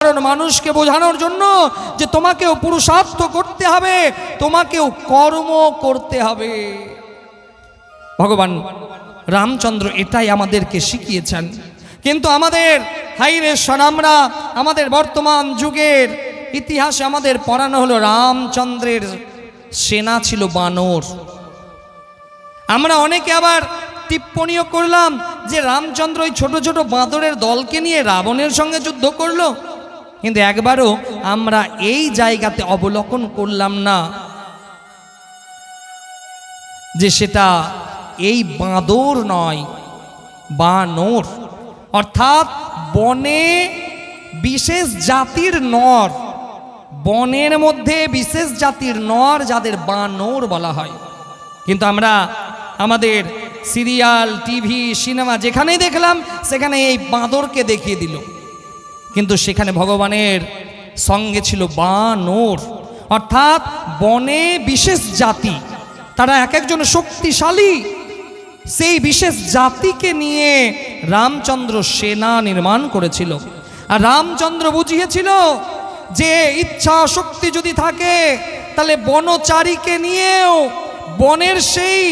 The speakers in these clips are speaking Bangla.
সাধারণ মানুষকে বোঝানোর জন্য যে তোমাকেও পুরুষার্থ করতে হবে, তোমাকেও কর্ম করতে হবে। ভগবান রামচন্দ্র এটাই আমাদেরকে শিখিয়েছেন। কিন্তু আমাদের হাইরে সনামরা, আমাদের বর্তমান যুগের ইতিহাসে আমাদের পড়ানো হলো রামচন্দ্রের সেনা ছিল বানর। আমরা অনেকে আবার টিপ্পণীও করলাম যে রামচন্দ্র ওই ছোট ছোট বাঁদরের দলকে নিয়ে রাবণের সঙ্গে যুদ্ধ করলো, কিন্তু একবারও আমরা এই জায়গাতে অবলোকন করলাম না যে সেটা এই বাঁদর নয়, বানর, অর্থাৎ বনে বিশেষ জাতির নর, বনের মধ্যে বিশেষ জাতির নর যাদের বানর বলা হয়। কিন্তু আমরা আমাদের সিরিয়াল, টিভি, সিনেমা যেখানেই দেখলাম সেখানে এই বাঁদরকে দেখিয়ে দিল, কিন্তু সেখানে ভগবানের সঙ্গে ছিল বানর, অর্থাৎ বনে বিশেষ জাতি, তারা এক একজন শক্তিশালী। সেই বিশেষ জাতিকে নিয়ে রামচন্দ্র সেনা নির্মাণ করেছিল। আর রামচন্দ্র বুঝিয়েছিল যে ইচ্ছা শক্তি যদি থাকে তাহলে বনচারীকে নিয়েও, বনের সেই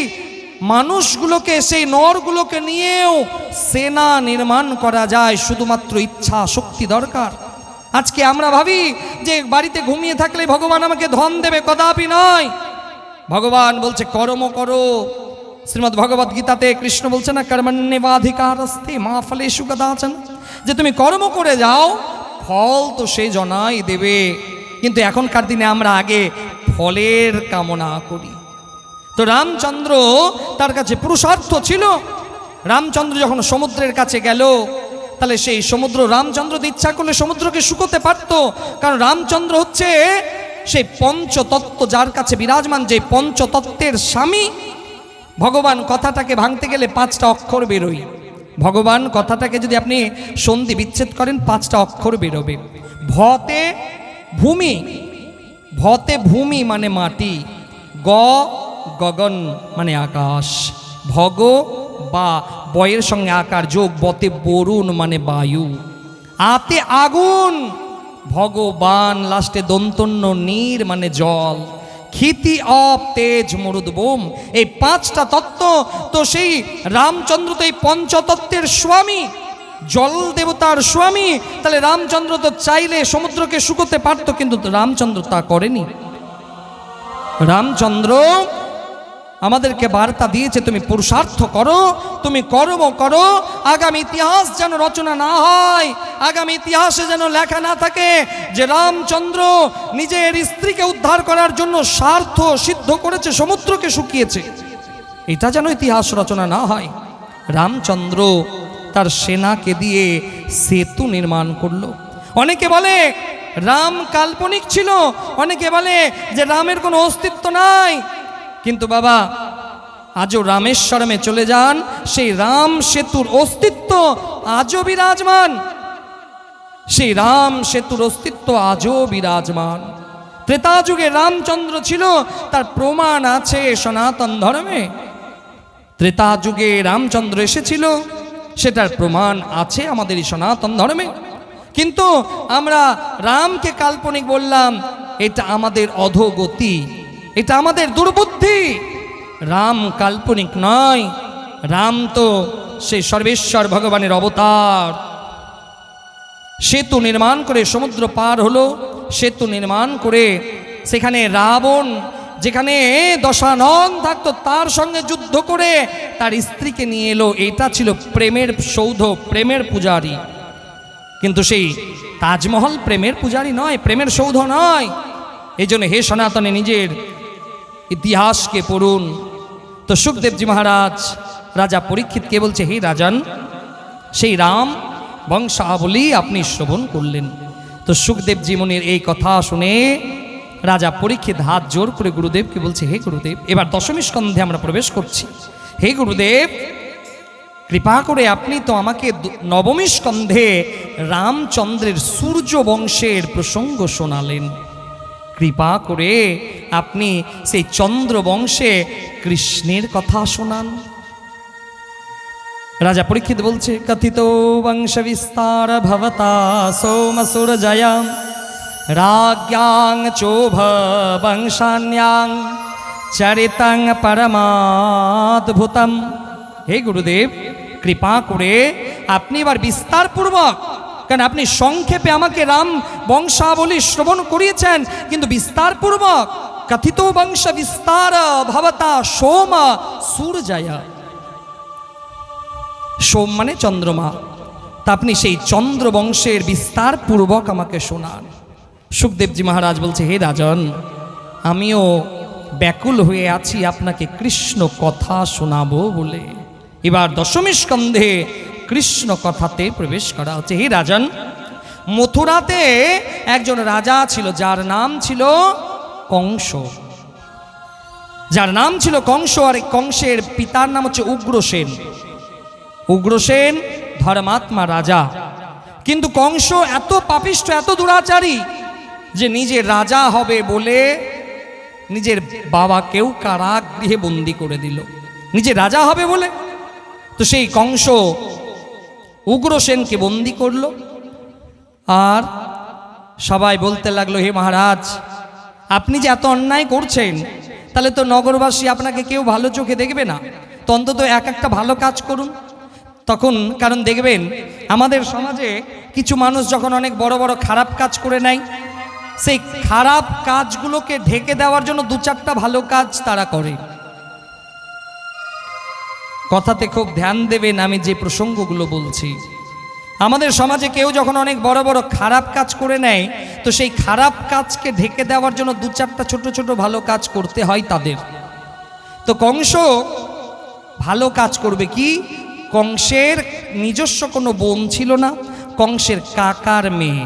মানুষগুলোকে, সেই নরগুলোকে নিয়েও সেনা নির্মাণ করা যায়, শুধুমাত্র ইচ্ছা শক্তি দরকার। আজকে আমরা ভাবি যে বাড়িতে ঘুমিয়ে থাকলে ভগবান আমাকে ধন দেবে, কদাপি নয়। ভগবান বলছে কর্ম করো। শ্রীমদ্ ভগবদ গীতাতে কৃষ্ণ বলছে না, কর্মণ্যেবাধিকারস্তে মা ফলেষু কদাচন, যে তুমি কর্ম করে যাও, ফল তো সে জনাই দেবে। কিন্তু এখনকার দিনে আমরা আগে ফলের কামনা করি। তো রামচন্দ্র, তার কাছে পুরুষার্থ ছিল। রামচন্দ্র যখন সমুদ্রের কাছে গেল, তাহলে সেই সমুদ্র, রামচন্দ্র ইচ্ছা করলে সমুদ্রকে শুকোতে পারত, কারণ রামচন্দ্র হচ্ছে সেই পঞ্চতত্ত্ব যার কাছে বিরাজমান, যে পঞ্চতত্ত্বের স্বামী। ভগবান কথাটাকে ভাঙতে গেলে 5টা অক্ষর বেরোয়। ভগবান কথাটাকে যদি আপনি সন্ধি বিচ্ছেদ করেন 5টা অক্ষর বেরোবে। ভতে ভূমি, ভতে ভূমি মানে মাটি, গ গগন মানে আকাশ, ভগ বা বয়ের সঙ্গে আকার যোগ, বতে বরুণ মানে বায়ু, আতে আগুন, ভগবান লাস্টে দন্তন্য নীর মানে জল, ক্ষিতি অপ তেজ মরুদ বোম, এই 5টা তত্ত্ব। তো সেই রামচন্দ্র তো এই পঞ্চতত্ত্বের স্বামী, জল দেবতার স্বামী। তাহলে রামচন্দ্র তো চাইলে সমুদ্রকে শুকোতে পারত, কিন্তু রামচন্দ্র তা করেনি। রামচন্দ্র আমাদেরকে বার্তা দিয়েছে, তুমি পুরুষার্থ করো, তুমি কর্ম করো। আগামী ইতিহাস যেন রচনা না হয়, আগামী ইতিহাসে যেন লেখা না থাকে যে রামচন্দ্র নিজের স্ত্রীকে উদ্ধার করার জন্য স্বার্থ সিদ্ধ করেছে, সমুদ্রকে শুকিয়েছে। এটা যেন ইতিহাস রচনা না হয়। রামচন্দ্র তার সেনাকে দিয়ে সেতু নির্মাণ করলো। অনেকে বলে রাম কাল্পনিক ছিল, অনেকে বলে যে রামের কোনো অস্তিত্ব নাই। কিন্তু বাবা, আজও রামেশ্বরমে চলে যান, সেই রাম সেতুর অস্তিত্ব আজও বিরাজমান, সেই রাম সেতুর অস্তিত্ব আজও বিরাজমান। ত্রেতা যুগে রামচন্দ্র ছিল, তার প্রমাণ আছে সনাতন ধর্মে। ত্রেতা যুগে রামচন্দ্র এসেছিল, সেটার প্রমাণ আছে আমাদের এই সনাতন ধর্মে। কিন্তু আমরা রামকে কাল্পনিক বললাম, এটা আমাদের অধোগতি, এটা আমাদের দুর্বুদ্ধি। রাম কাল্পনিক নয়, রাম তো সেই সর্বেশ্বর ভগবানের অবতার। সেতু নির্মাণ করে সমুদ্র পার হলো, সেতু নির্মাণ করে সেখানে রাবণ, যেখানে দশানন থাকতো, তার সঙ্গে যুদ্ধ করে তার স্ত্রীকে নিয়ে এলো। এটা ছিল প্রেমের সৌধ, প্রেমের পূজারী। কিন্তু সেই তাজমহল প্রেমের পূজারী নয়, প্রেমের সৌধ নয়। এই জন্য হে সনাতনে নিজের ইতিহাসকে পড়ুন। তো সুখদেবজি মহারাজ রাজা পরীক্ষিতকে বলছে, হে রাজন, সেই রাম বংশাবলী আপনি শ্রবণ করলেন। তো সুখদেবজি মুনির এই কথা শুনে রাজা পরীক্ষিত হাত জোর করে গুরুদেবকে বলছে, হে গুরুদেব, এবার দশমী স্কন্ধে আমরা প্রবেশ করছি। হে গুরুদেব, কৃপা করে আপনি তো আমাকে নবমী স্কন্ধে রামচন্দ্রের সূর্য বংশের প্রসঙ্গ শোনালেন। কৃপা করে আপনি সেই চন্দ্র বংশে কৃষ্ণের কথা শোনান। রাজা পরীক্ষিত বলছে, কথিত বংশ বিস্তার ভবতা সোমসুর জয়াম রাজ্ঞাং চোভ বংশান্যাং চরিতাং পরমাদ্ভুতম। হে গুরুদেব, কৃপা করে আপনি এবার বিস্তার পূর্বক, কারণ আপনি সংক্ষেপে আমাকে রাম বংশাবলী শ্রবণ করিয়েছেন, কিন্তু বিস্তার পূর্বক কথিত বংশ বিস্তার ভবতা সোম সূর্যয়া। সোম মানে চন্দ্রমা, তা আপনি সেই চন্দ্র বংশের বিস্তার পূর্বক আমাকে শোনান। সুখদেবজি মহারাজ বলছে, হে রাজন, আমিও ব্যাকুল হয়ে আছি আপনাকে কৃষ্ণ কথা শোনাবো বলে। এবার দশমী স্কন্ধে কৃষ্ণ কথাতে প্রবেশ করা হচ্ছে। হে রাজন, মথুরাতে একজন রাজা ছিল যার নাম ছিল কংস। যার নাম ছিল কংস, আর কংসের পিতার নাম হচ্ছে উগ্রসেন। উগ্রসেন ধর্মাত্মা রাজা, কিন্তু কংস এত পাপিষ্ঠ, এত দুরাচারী যে নিজে রাজা হবে বলে নিজের বাবাকেও কারাগৃহে বন্দি করে দিল, নিজে রাজা হবে বলে। তো সেই কংস উগ্রসেনকে বন্দি করল, আর সবাই বলতে লাগলো, হে মহারাজ, আপনি যে এত অন্যায় করছেন, তাহলে তো নগরবাসী আপনাকে কেউ ভালো চোখে দেখবে না, তো অন্তত একটা ভালো কাজ করুন। তখন কারণ দেখবেন আমাদের সমাজে কিছু মানুষ যখন অনেক বড় বড় খারাপ কাজ করে নেয়, সেই খারাপ কাজগুলোকে ঢেকে দেওয়ার জন্য দু চারটা ভালো কাজ তারা করে। কথাতে খুব ধ্যান দেবেন, আমি যে প্রসঙ্গগুলো বলছি। আমাদের সমাজে কেউ যখন অনেক বড় বড় খারাপ কাজ করে নেয়, তো সেই খারাপ কাজকে ঢেকে দেওয়ার জন্য দু চারটা ছোট ছোট ভালো কাজ করতে হয় তাদের। তো কংস ভালো কাজ করবে কি? কংসের নিজস্ব কোনো বোন ছিল না, কংসের কাকার মেয়ে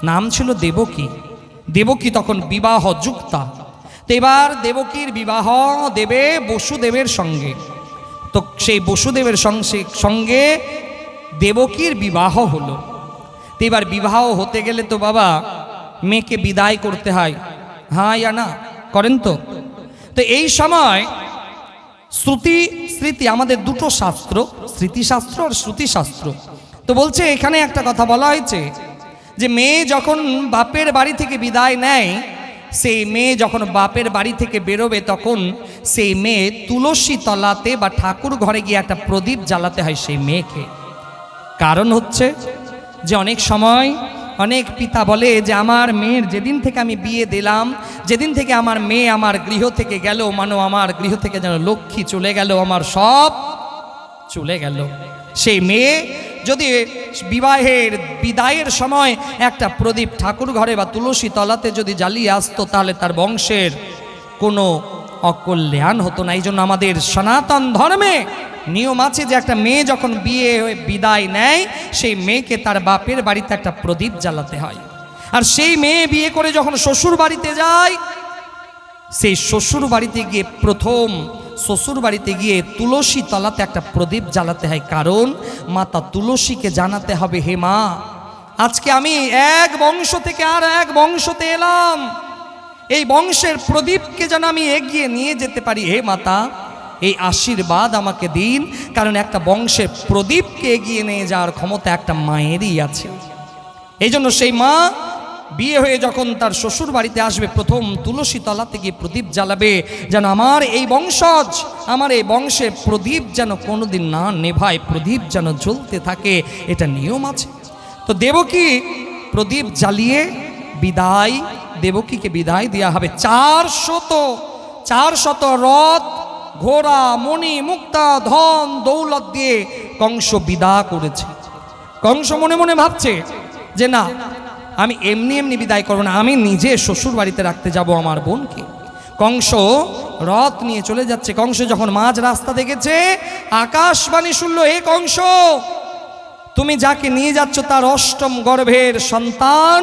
নাম ছিল দেবকী। দেবকী তখন বিবাহ যুক্তা। তো এবার দেবকীর বিবাহ দেবে বসুদেবের সঙ্গে। তো সেই বসুদেবের সঙ্গে দেবকীর বিবাহ হলো। তো এবার বিবাহ হতে গেলে তো বাবা মেয়েকে বিদায় করতে হয়, হ্যাঁ ইয়া না করেন তো। তো এই সময় শ্রুতি স্মৃতি, আমাদের দুটো শাস্ত্র, স্মৃতিশাস্ত্র আর শ্রুতিশাস্ত্র। তো বলছে এখানে একটা কথা বলা হয়েছে যে মেয়ে যখন বাপের বাড়ি থেকে বিদায় নেয়, সেই মেয়ে যখন বাপের বাড়ি থেকে বেরোবে, তখন সেই মেয়ে তুলসী তলাতে বা ঠাকুর ঘরে গিয়ে একটা প্রদীপ জ্বালাতে হয় সেই মেয়েকে। কারণ হচ্ছে যে অনেক সময় অনেক পিতা বলে যে আমার মেয়ের যেদিন থেকে আমি বিয়ে দিলাম, যেদিন থেকে আমার মেয়ে আমার গৃহ থেকে গেল, মানো আমার গৃহ থেকে যেন লক্ষ্মী চলে গেল, আমার সব চলে গেল। সেই মেয়ে যদি বিবাহের বিদায়ের সময় একটা প্রদীপ ঠাকুর ঘরে বা তুলসী তলাতে যদি জ্বালিয়ে আসতো, তাহলে তার বংশের কোনো অকল্যাণ হতো না। এই জন্য আমাদের সনাতন ধর্মে নিয়ম আছে যে একটা মেয়ে যখন বিয়ে হয়ে বিদায় নেয়, সেই মেয়েকে তার বাপের বাড়িতে একটা প্রদীপ জ্বালাতে হয়। আর সেই মেয়ে বিয়ে করে যখন শ্বশুর বাড়িতে যায়, সেই শ্বশুর বাড়িতে গিয়ে প্রথম শ্বশুর বাড়িতে গিয়ে তুলসী তলাতে একটা প্রদীপ জ্বালাতে হয়। কারণ মাতা তুলসীকে জানাতে হবে, হে মা, আজকে আমি এক বংশ থেকে আর এক বংশতে এলাম, এই বংশের প্রদীপকে যেন আমি এগিয়ে নিয়ে যেতে পারি। হে মাতা, এই আশীর্বাদ আমাকে দিন। কারণ একটা বংশের প্রদীপকে এগিয়ে নিয়ে যাওয়ার ক্ষমতা একটা মায়েরই আছে। এই জন্য সেই মা বিয়ে হয়ে যখন তার শ্বশুর বাড়িতে আসবে, প্রথম তুলসী তলাতে গিয়ে প্রদীপ জ্বালাবে, যেন আমার এই বংশজ, আমার এই বংশের প্রদীপ যেন কোনোদিন না নেভায়, প্রদীপ যেন জ্বলতে থাকে, এটা নিয়ম আছে। তো দেবকী প্রদীপ জ্বালিয়ে বিদায়, দেবকীকে বিদায় দেওয়া হবে। 400 রথ, ঘোড়া, মণি, মুক্তা, ধন দৌলত দিয়ে কংস বিদা করেছে। কংস মনে মনে ভাবছে যে না, আমি এমনি এমনি বিদায় করবো না, আমি নিজে শ্বশুর বাড়িতে রাখতে যাব আমার বোনকে। কংস রথ নিয়ে চলে যাচ্ছে। কংস যখন মাঝ রাস্তা দেখেছে, আকাশবাণী শুনলো, হে কংস, তুমি যাকে নিয়ে যাচ্ছ তার অষ্টম গর্ভের সন্তান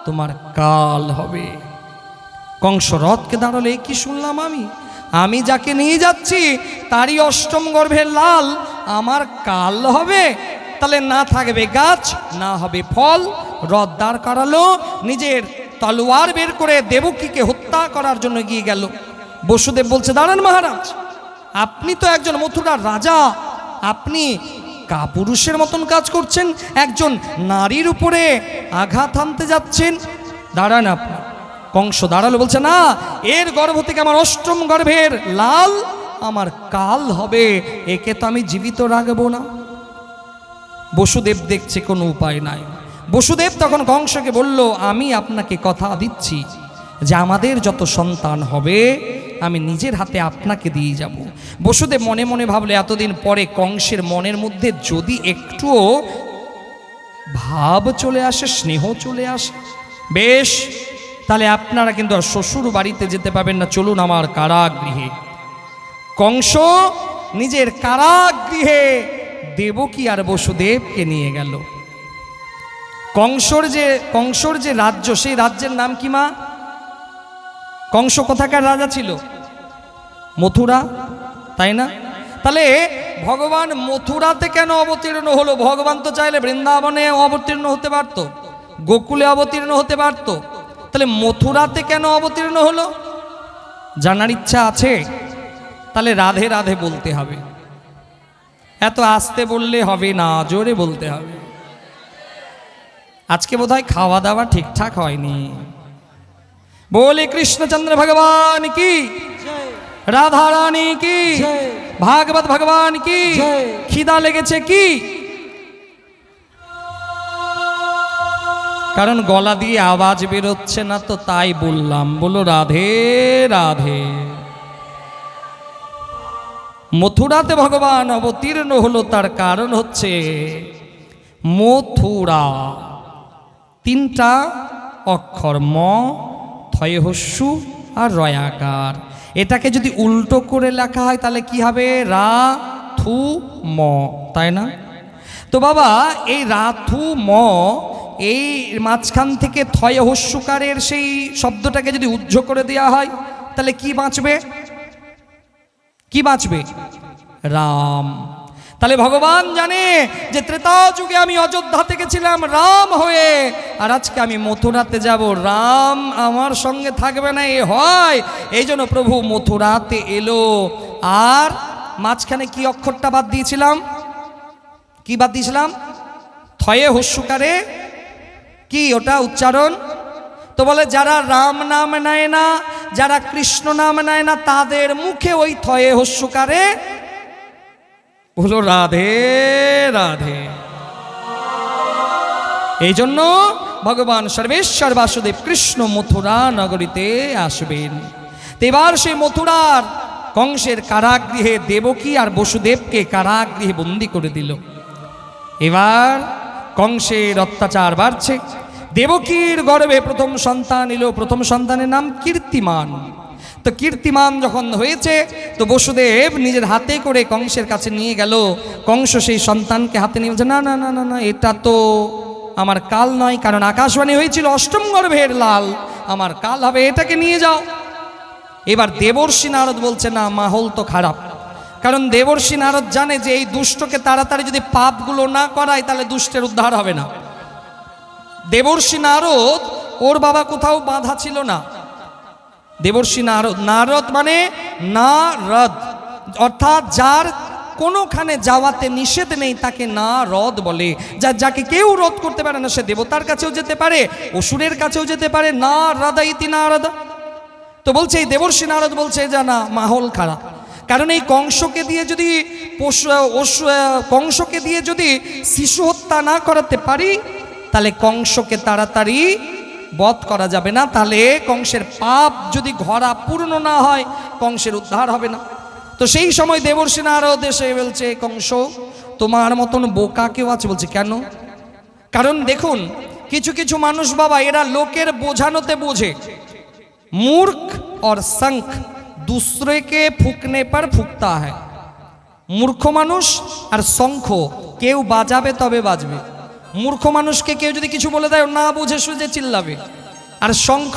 তোমার কাল হবে। কংস রথকে দাঁড়ালো, এ কি শুনলাম আমি যাকে নিয়ে যাচ্ছি তারই অষ্টম গর্ভের লাল আমার কাল হবে? তাহলে না থাকবে গাছ, না হবে ফল। রথ দাঁড় করালো, নিজের তলোয়ার বের করে দেবকীকে হত্যা করার জন্য গিয়ে গেল। বসুদেব বলছে, দাঁড়ান মহারাজ, আপনি তো একজন মথুরার রাজা, আপনি কাপুরুষের মতন কাজ করছেন, একজন নারীর উপরে আঘাত আনতে যাচ্ছেন। দাঁড়ান আপনি। কংস দাঁড়ালো, বলছে না, এর গর্ভ থেকে আমার অষ্টম গর্ভের লাল আমার কাল হবে, একে তো আমি জীবিত রাখবো না। বসুদেব দেখছে কোনো উপায় নাই। বসুদেব তখন কংসকে বলল, আমি আপনাকে কথা দিচ্ছি যে আমাদের যত সন্তান হবে আমি নিজের হাতে আপনাকে দিয়ে যাব। বসুদেব মনে মনে ভাবলে, এতদিন পরে কংসের মনের মধ্যে যদি একটুও ভাব চলে আসে, স্নেহ চলে আসে, বেশ, তাহলে আপনারা কিন্তু আর শ্বশুর বাড়িতে যেতে পাবেন না, চলুন আমার কারাগৃহে। কংস নিজের কারাগৃহে দেবকী আর বসুদেবকে নিয়ে গেল। কংসর যে রাজ্য, সেই রাজ্যের নাম কি মা? কংস কোথাকার রাজা ছিল? মথুরা, তাই না? তাহলে ভগবান মথুরাতে কেন অবতীর্ণ হলো? ভগবান তো চাইলে বৃন্দাবনে অবতীর্ণ হতে পারত, গোকুলে অবতীর্ণ হতে পারত, তাহলে মথুরাতে কেন অবতীর্ণ হলো? জানার ইচ্ছা আছে? তাহলে রাধে রাধে বলতে হবে। এত আস্তে বললে হবে না, জোরে বলতে হবে। আজকে বোধহয় খাওয়া দাওয়া ঠিকঠাক হয়নি। বলে কৃষ্ণচন্দ্র ভগবান কি, রাধা রানী কি, ভাগবত ভগবান কি। খিদা লেগেছে কি? কারণ গলা দিয়ে আওয়াজ বেরোচ্ছে না, তো তাই বললাম। বলো রাধে রাধে। মথুরাতে ভগবান অবতীর্ণ হলো, তার কারণ হচ্ছে মথুরা তিনটা অক্ষর, ম, থয়ে হস্যু আর রয়াকার। এটাকে যদি উল্টো করে লেখা হয় তাহলে কি হবে? রা থু ম, তাই না? তো বাবা, এই রা থু ম, এই মাঝখান থেকে থয়ে হস্যুকারের সেই শব্দটাকে যদি উজ্জ্ব করে দেওয়া হয় তাহলে কি বাঁচবে? কি বাঁচবে? রাম। তাহলে ভগবান জানে যে ত্রেতা যুগে আমি অযোধ্যা থেকে ছিলাম রাম হয়ে, আর আজকে আমি মথুরাতে যাব, রাম আমার সঙ্গে থাকবে না, এ হয়। এই জন্য প্রভু মথুরাতে এলো। আর মাঝখানে কি অক্ষরটা বাদ দিয়েছিলাম? কি বাদ দিয়েছিলাম? থয়ে হস্যুকারে কি ওটা উচ্চারণ? তো বলে যারা রাম নাম নেয় না, যারা কৃষ্ণ নাম নেয় না, তাদের মুখে ওই থয়ে হস্যুকারে বলো রাধে রাধে। এই জন্য ভগবান সর্বেশ্বর বাসুদেব কৃষ্ণ মথুরা নগরীতে আসবেন। এবার সেই মথুরার কংসের কারাগৃহে দেবকী আর বসুদেবকে কারাগৃহে বন্দী করে দিল। এবার কংসের অত্যাচার বাড়ছে। দেবকীর গর্ভে প্রথম সন্তান এলো, প্রথম সন্তানের নাম কীর্তিমান। তো কীর্তিমান যখন হয়েছে, তো বসুদেব নিজের হাতে করে কংসের কাছে নিয়ে গেল। কংস সেই সন্তানকে হাতে নিয়ে বলছে, না না না না না, এটা তো আমার কাল নয়, কারণ আকাশবাণী হয়েছিল অষ্টম গর্ভের লাল আমার কাল হবে, এটাকে নিয়ে যাও। এবার দেবর্ষি নারদ বলছে, না, মাহল তো খারাপ। কারণ দেবর্ষি নারদ জানে যে এই দুষ্টকে তাড়াতাড়ি যদি পাপগুলো না করায় তাহলে দুষ্টের উদ্ধার হবে না। দেবর্ষি নারদ, ওর বাবা কোথাও বাঁধা ছিল না। দেবর্ষি নারদ, নারদ মানে নারদ, অর্থাৎ যার কোনোখানে যাওয়াতে নিষেধ নেই তাকে নারদ বলে। যাকে কেউ রোধ করতে পারে না, সে দেবতার কাছেও যেতে পারে, অসুরের কাছেও যেতে পারে। নারদা ইতি নারদ। তো বলছে এই দেবর্ষি নারদ বলছে যে না, মাহল খারাপ। কারণ এই কংসকে দিয়ে যদি শিশু হত্যা না করাতে পারি তাহলে কংসকে তাড়াতাড়ি বধ করা যাবে না, তাহলে কংসের পাপ যদি ঘরা পূর্ণ না হয় কংসের উদ্ধার হবে না। তো সেই সময় দেবর্ষি নারদ এসে বলছে, কংস তোমার মতন বোকা কেউ আছে? বলছে কেন? কারণ দেখুন, কিছু কিছু মানুষ বাবা, এরা লোকের বোঝানোতে বোঝে। मूर्ख और शंख दूसरे के फूकने पर फूकता है। मूर्ख मानुष और शंख केउ बाजाबे तबे बाजबे। मूर्ख मानुष के केउ यदि किछु बोले देय ना बुझे सुझे चिल्लाबे, और शंख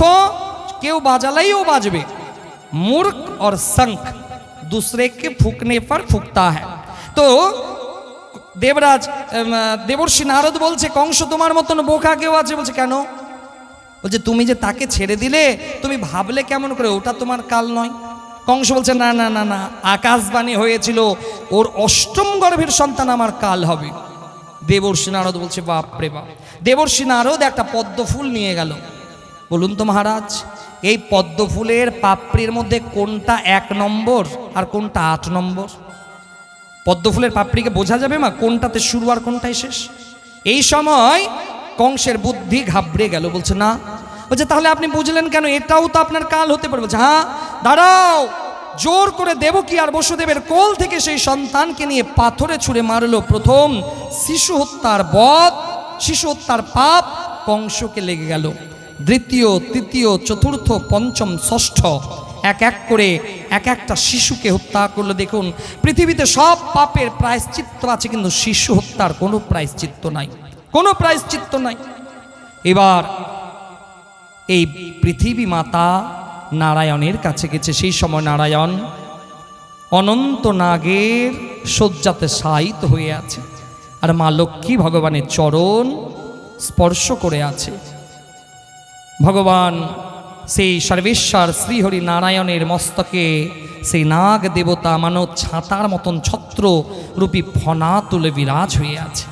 केउ बाजालेइओ बाजबे। मूर्ख और शंख दूसरे के फूकने पर फूकता है। तो देवराज देवर्षि नारद बोलছে, কংস তোমার মতন বোকা কেউ আছে? বলছে কেন? বলছে তুমি যে তাকে ছেড়ে দিলে, তুমি ভাবলে কেমন করে ওটা তোমার কাল নয়? কংস বলছে না না না না, আকাশবাণী হয়েছিল ওর অষ্টম গর্ভের সন্তান আমার কাল হবে। দেবর্ষি নারদ বলছে বাপরে বাপ। দেবর্ষি নারদ একটা পদ্ম ফুল নিয়ে গেল। বলুন তো মহারাজ, এই পদ্ম ফুলের পাপড়ির মধ্যে কোনটা 1 নম্বর আর কোনটা 8 নম্বর? পদ্ম ফুলের পাপড়িকে বোঝা যাবে মা কোনটাতে শুরু আর কোনটাই শেষ? এই সময় কংসের বুদ্ধি ঘাবড়ে গেল, বলছে না। বলছে তাহলে আপনি বুঝলেন কেন? এটাও তো আপনার কাল হতে পারে। বলছে হ্যাঁ, দাঁড়াও। জোর করে দেবকী আর বসুদেবের কোল থেকে সেই সন্তানকে নিয়ে পাথরে ছুঁড়ে মারলো। প্রথম শিশু হত্যার বধ, শিশু হত্যার পাপ কংসকে লেগে গেল। দ্বিতীয়, তৃতীয়, চতুর্থ, পঞ্চম, ষষ্ঠ এক এক করে এক একটা শিশুকে হত্যা করলো। দেখুন, পৃথিবীতে সব পাপের প্রায়শ্চিত্ত আছে, কিন্তু শিশু হত্যার কোনো প্রায়শ্চিত্ত নাই, কোনো প্রায়শ্চিত্ত নাই। এবার এই পৃথিবী মাতা নারায়ণের কাছে গেছে। সেই সময় নারায়ণ অনন্ত নাগের শয্যাতে শায়িত হয়ে আছে, আর মা লক্ষ্মী ভগবানের চরণ স্পর্শ করে আছে। ভগবান সেই সর্বেশ্বর শ্রীহরি নারায়ণের মস্তকে সেই নাগ দেবতা মানব ছাতার মতন ছত্র রূপী ফনা তুলে বিরাজ হয়ে আছে।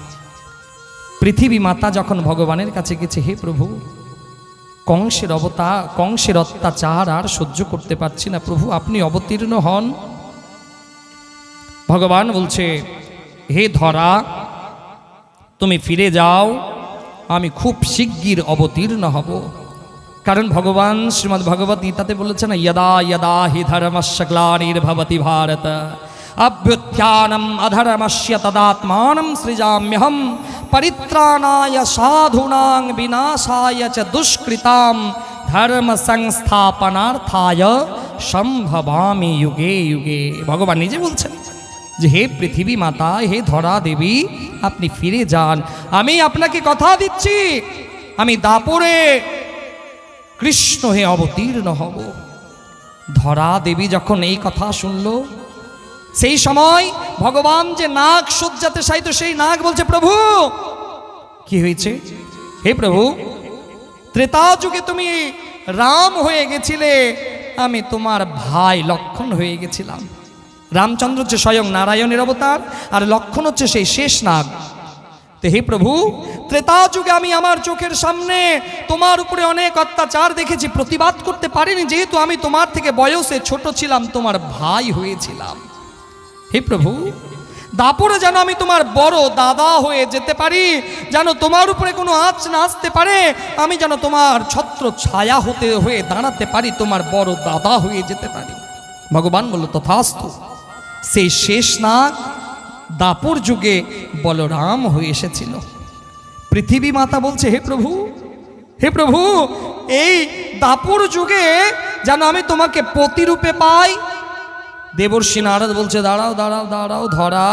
পৃথিবী মাতা যখন ভগবানের কাছে গেছে, হে প্রভু, কংসের অত্যাচার আর সহ্য করতে পারছি না, প্রভু আপনি অবতীর্ণ হন। ভগবান বলছে, হে ধরা, তুমি ফিরে যাও, আমি খুব শিগগির অবতীর্ণ হব। কারণ ভগবান শ্রীমদ্ ভগবত গীতাতে বলেছেন, যদা যদা হি ধর্মস্য গ্লানির্ভবতি ভারত অভ্যুত্থানম অধর্মস্য তদাত্মানম সৃজাম্যহম পরিত্রাণায় সাধূনাং বিনাশায় চ দুষ্কৃতাম ধর্ম সংস্থাপনার্থায় সম্ভবামি যুগে যুগে। ভগবান নিজে বলছেন যে হে পৃথিবী মাতা, হে ধরা দেবী, আপনি ফিরে যান। আমি আপনাকে কথা দিচ্ছি, আমি দাপরে কৃষ্ণ হয়ে অবতীর্ণ হব। ধরা দেবী যখন এই কথা শুনল, সেই সময় ভগবান যে নাগ শয্যাতে শায়িত, সেই নাগ বলছে, প্রভু কি হয়েছে? হে প্রভু, ত্রেতা যুগে তুমি রাম হয়ে গেছিলে, আমি তোমার ভাই লক্ষ্মণ হয়ে গেছিলাম। রামচন্দ্র হচ্ছে স্বয়ং নারায়ণের অবতার, আর লক্ষ্মণ হচ্ছে সেই শেষ নাগ। তো হে প্রভু, ত্রেতা যুগে আমি আমার চোখের সামনে তোমার উপরে অনেক অত্যাচার দেখেছি, প্রতিবাদ করতে পারিনি, যেহেতু আমি তোমার থেকে বয়সে ছোট ছিলাম, তোমার ভাই হয়েছিলাম। হে প্রভু, দাপরে যেন আমি তোমার বড় দাদা হয়ে যেতে পারি, যেন তোমার উপরে কোনো আঁচ না আসতে পারে, আমি যেন তোমার ছত্র ছায়া হয়ে দাঁড়াতে পারি, তোমার বড় দাদা হয়ে যেতে পারি। ভগবান বলল তথাস্তু। সেই শেষ নাগ দাপর যুগে বলরাম হয়ে এসেছিল। পৃথিবী মাতা বলছে, হে প্রভু, হে প্রভু, এই দাপর যুগে যেন আমি তোমাকে পতিরূপে পাই। দেবর্ষি নারদ বলছে, দাঁড়াও দাঁড়াও দাঁড়াও ধরা,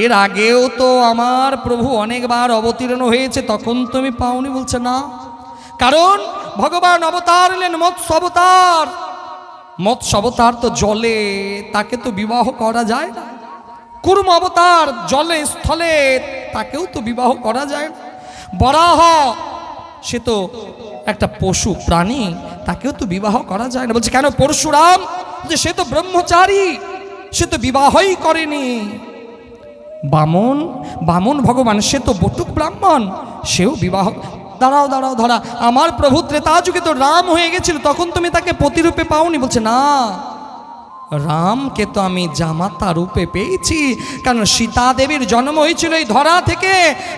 এর আগেও তো আমার প্রভু অনেকবার অবতীর্ণ হয়েছে, তখন তুমি পাওনি। বলছে না, কারণ ভগবান অবতার হলেন মৎস্য অবতার। মৎস্য অবতার তো জলে, তাকে তো বিবাহ করা যায় না। কুর্ম অবতার জলে স্থলে, তাকেও তো বিবাহ করা যায় না। বরাহ সে তো একটা পশু প্রাণী, তাকেও তো বিবাহ করা যায় না। বলছে কেন? পরশুরাম যে সে তো ব্রহ্মচারী, সে তো বিবাহই করেনি। বামন ভগবান সে তো বটুক ব্রাহ্মণ, সেও বিবাহ। দাঁড়াও দাঁড়াও ধরা, আমার প্রভু ত্রেতা যুগে তো রাম হয়ে গেছিল, তখন তুমি তাকে পতিরূপে পাওনি। বলছে না, রামকে তো আমি জামাতা রূপে পেয়েছি, কারণ সীতা দেবীর জন্ম হয়েছিল এই ধরা থেকে,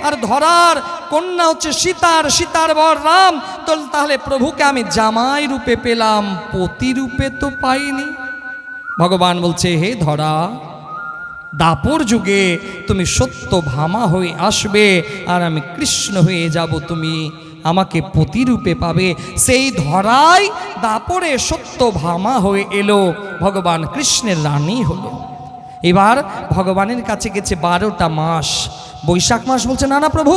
আর ধরার কন্যা হচ্ছে সীতার, সীতার বর রাম। তো তাহলে প্রভুকে আমি জামাই রূপে পেলাম, পতি রূপে তো পাইনি। ভগবান বলছে, হে ধরা, দাপর যুগে তুমি সত্য ভামা হয়ে আসবে, আর আমি কৃষ্ণ হয়ে যাব, তুমি আমাকে পতিরূপে পাবে। সেই ধরাই দাপরে সত্য ভামা হয়ে এলো, ভগবান কৃষ্ণের রানী হলো। এবার ভগবানের কাছে গেছে 12টা মাস। বৈশাখ মাস বলছে না না প্রভু,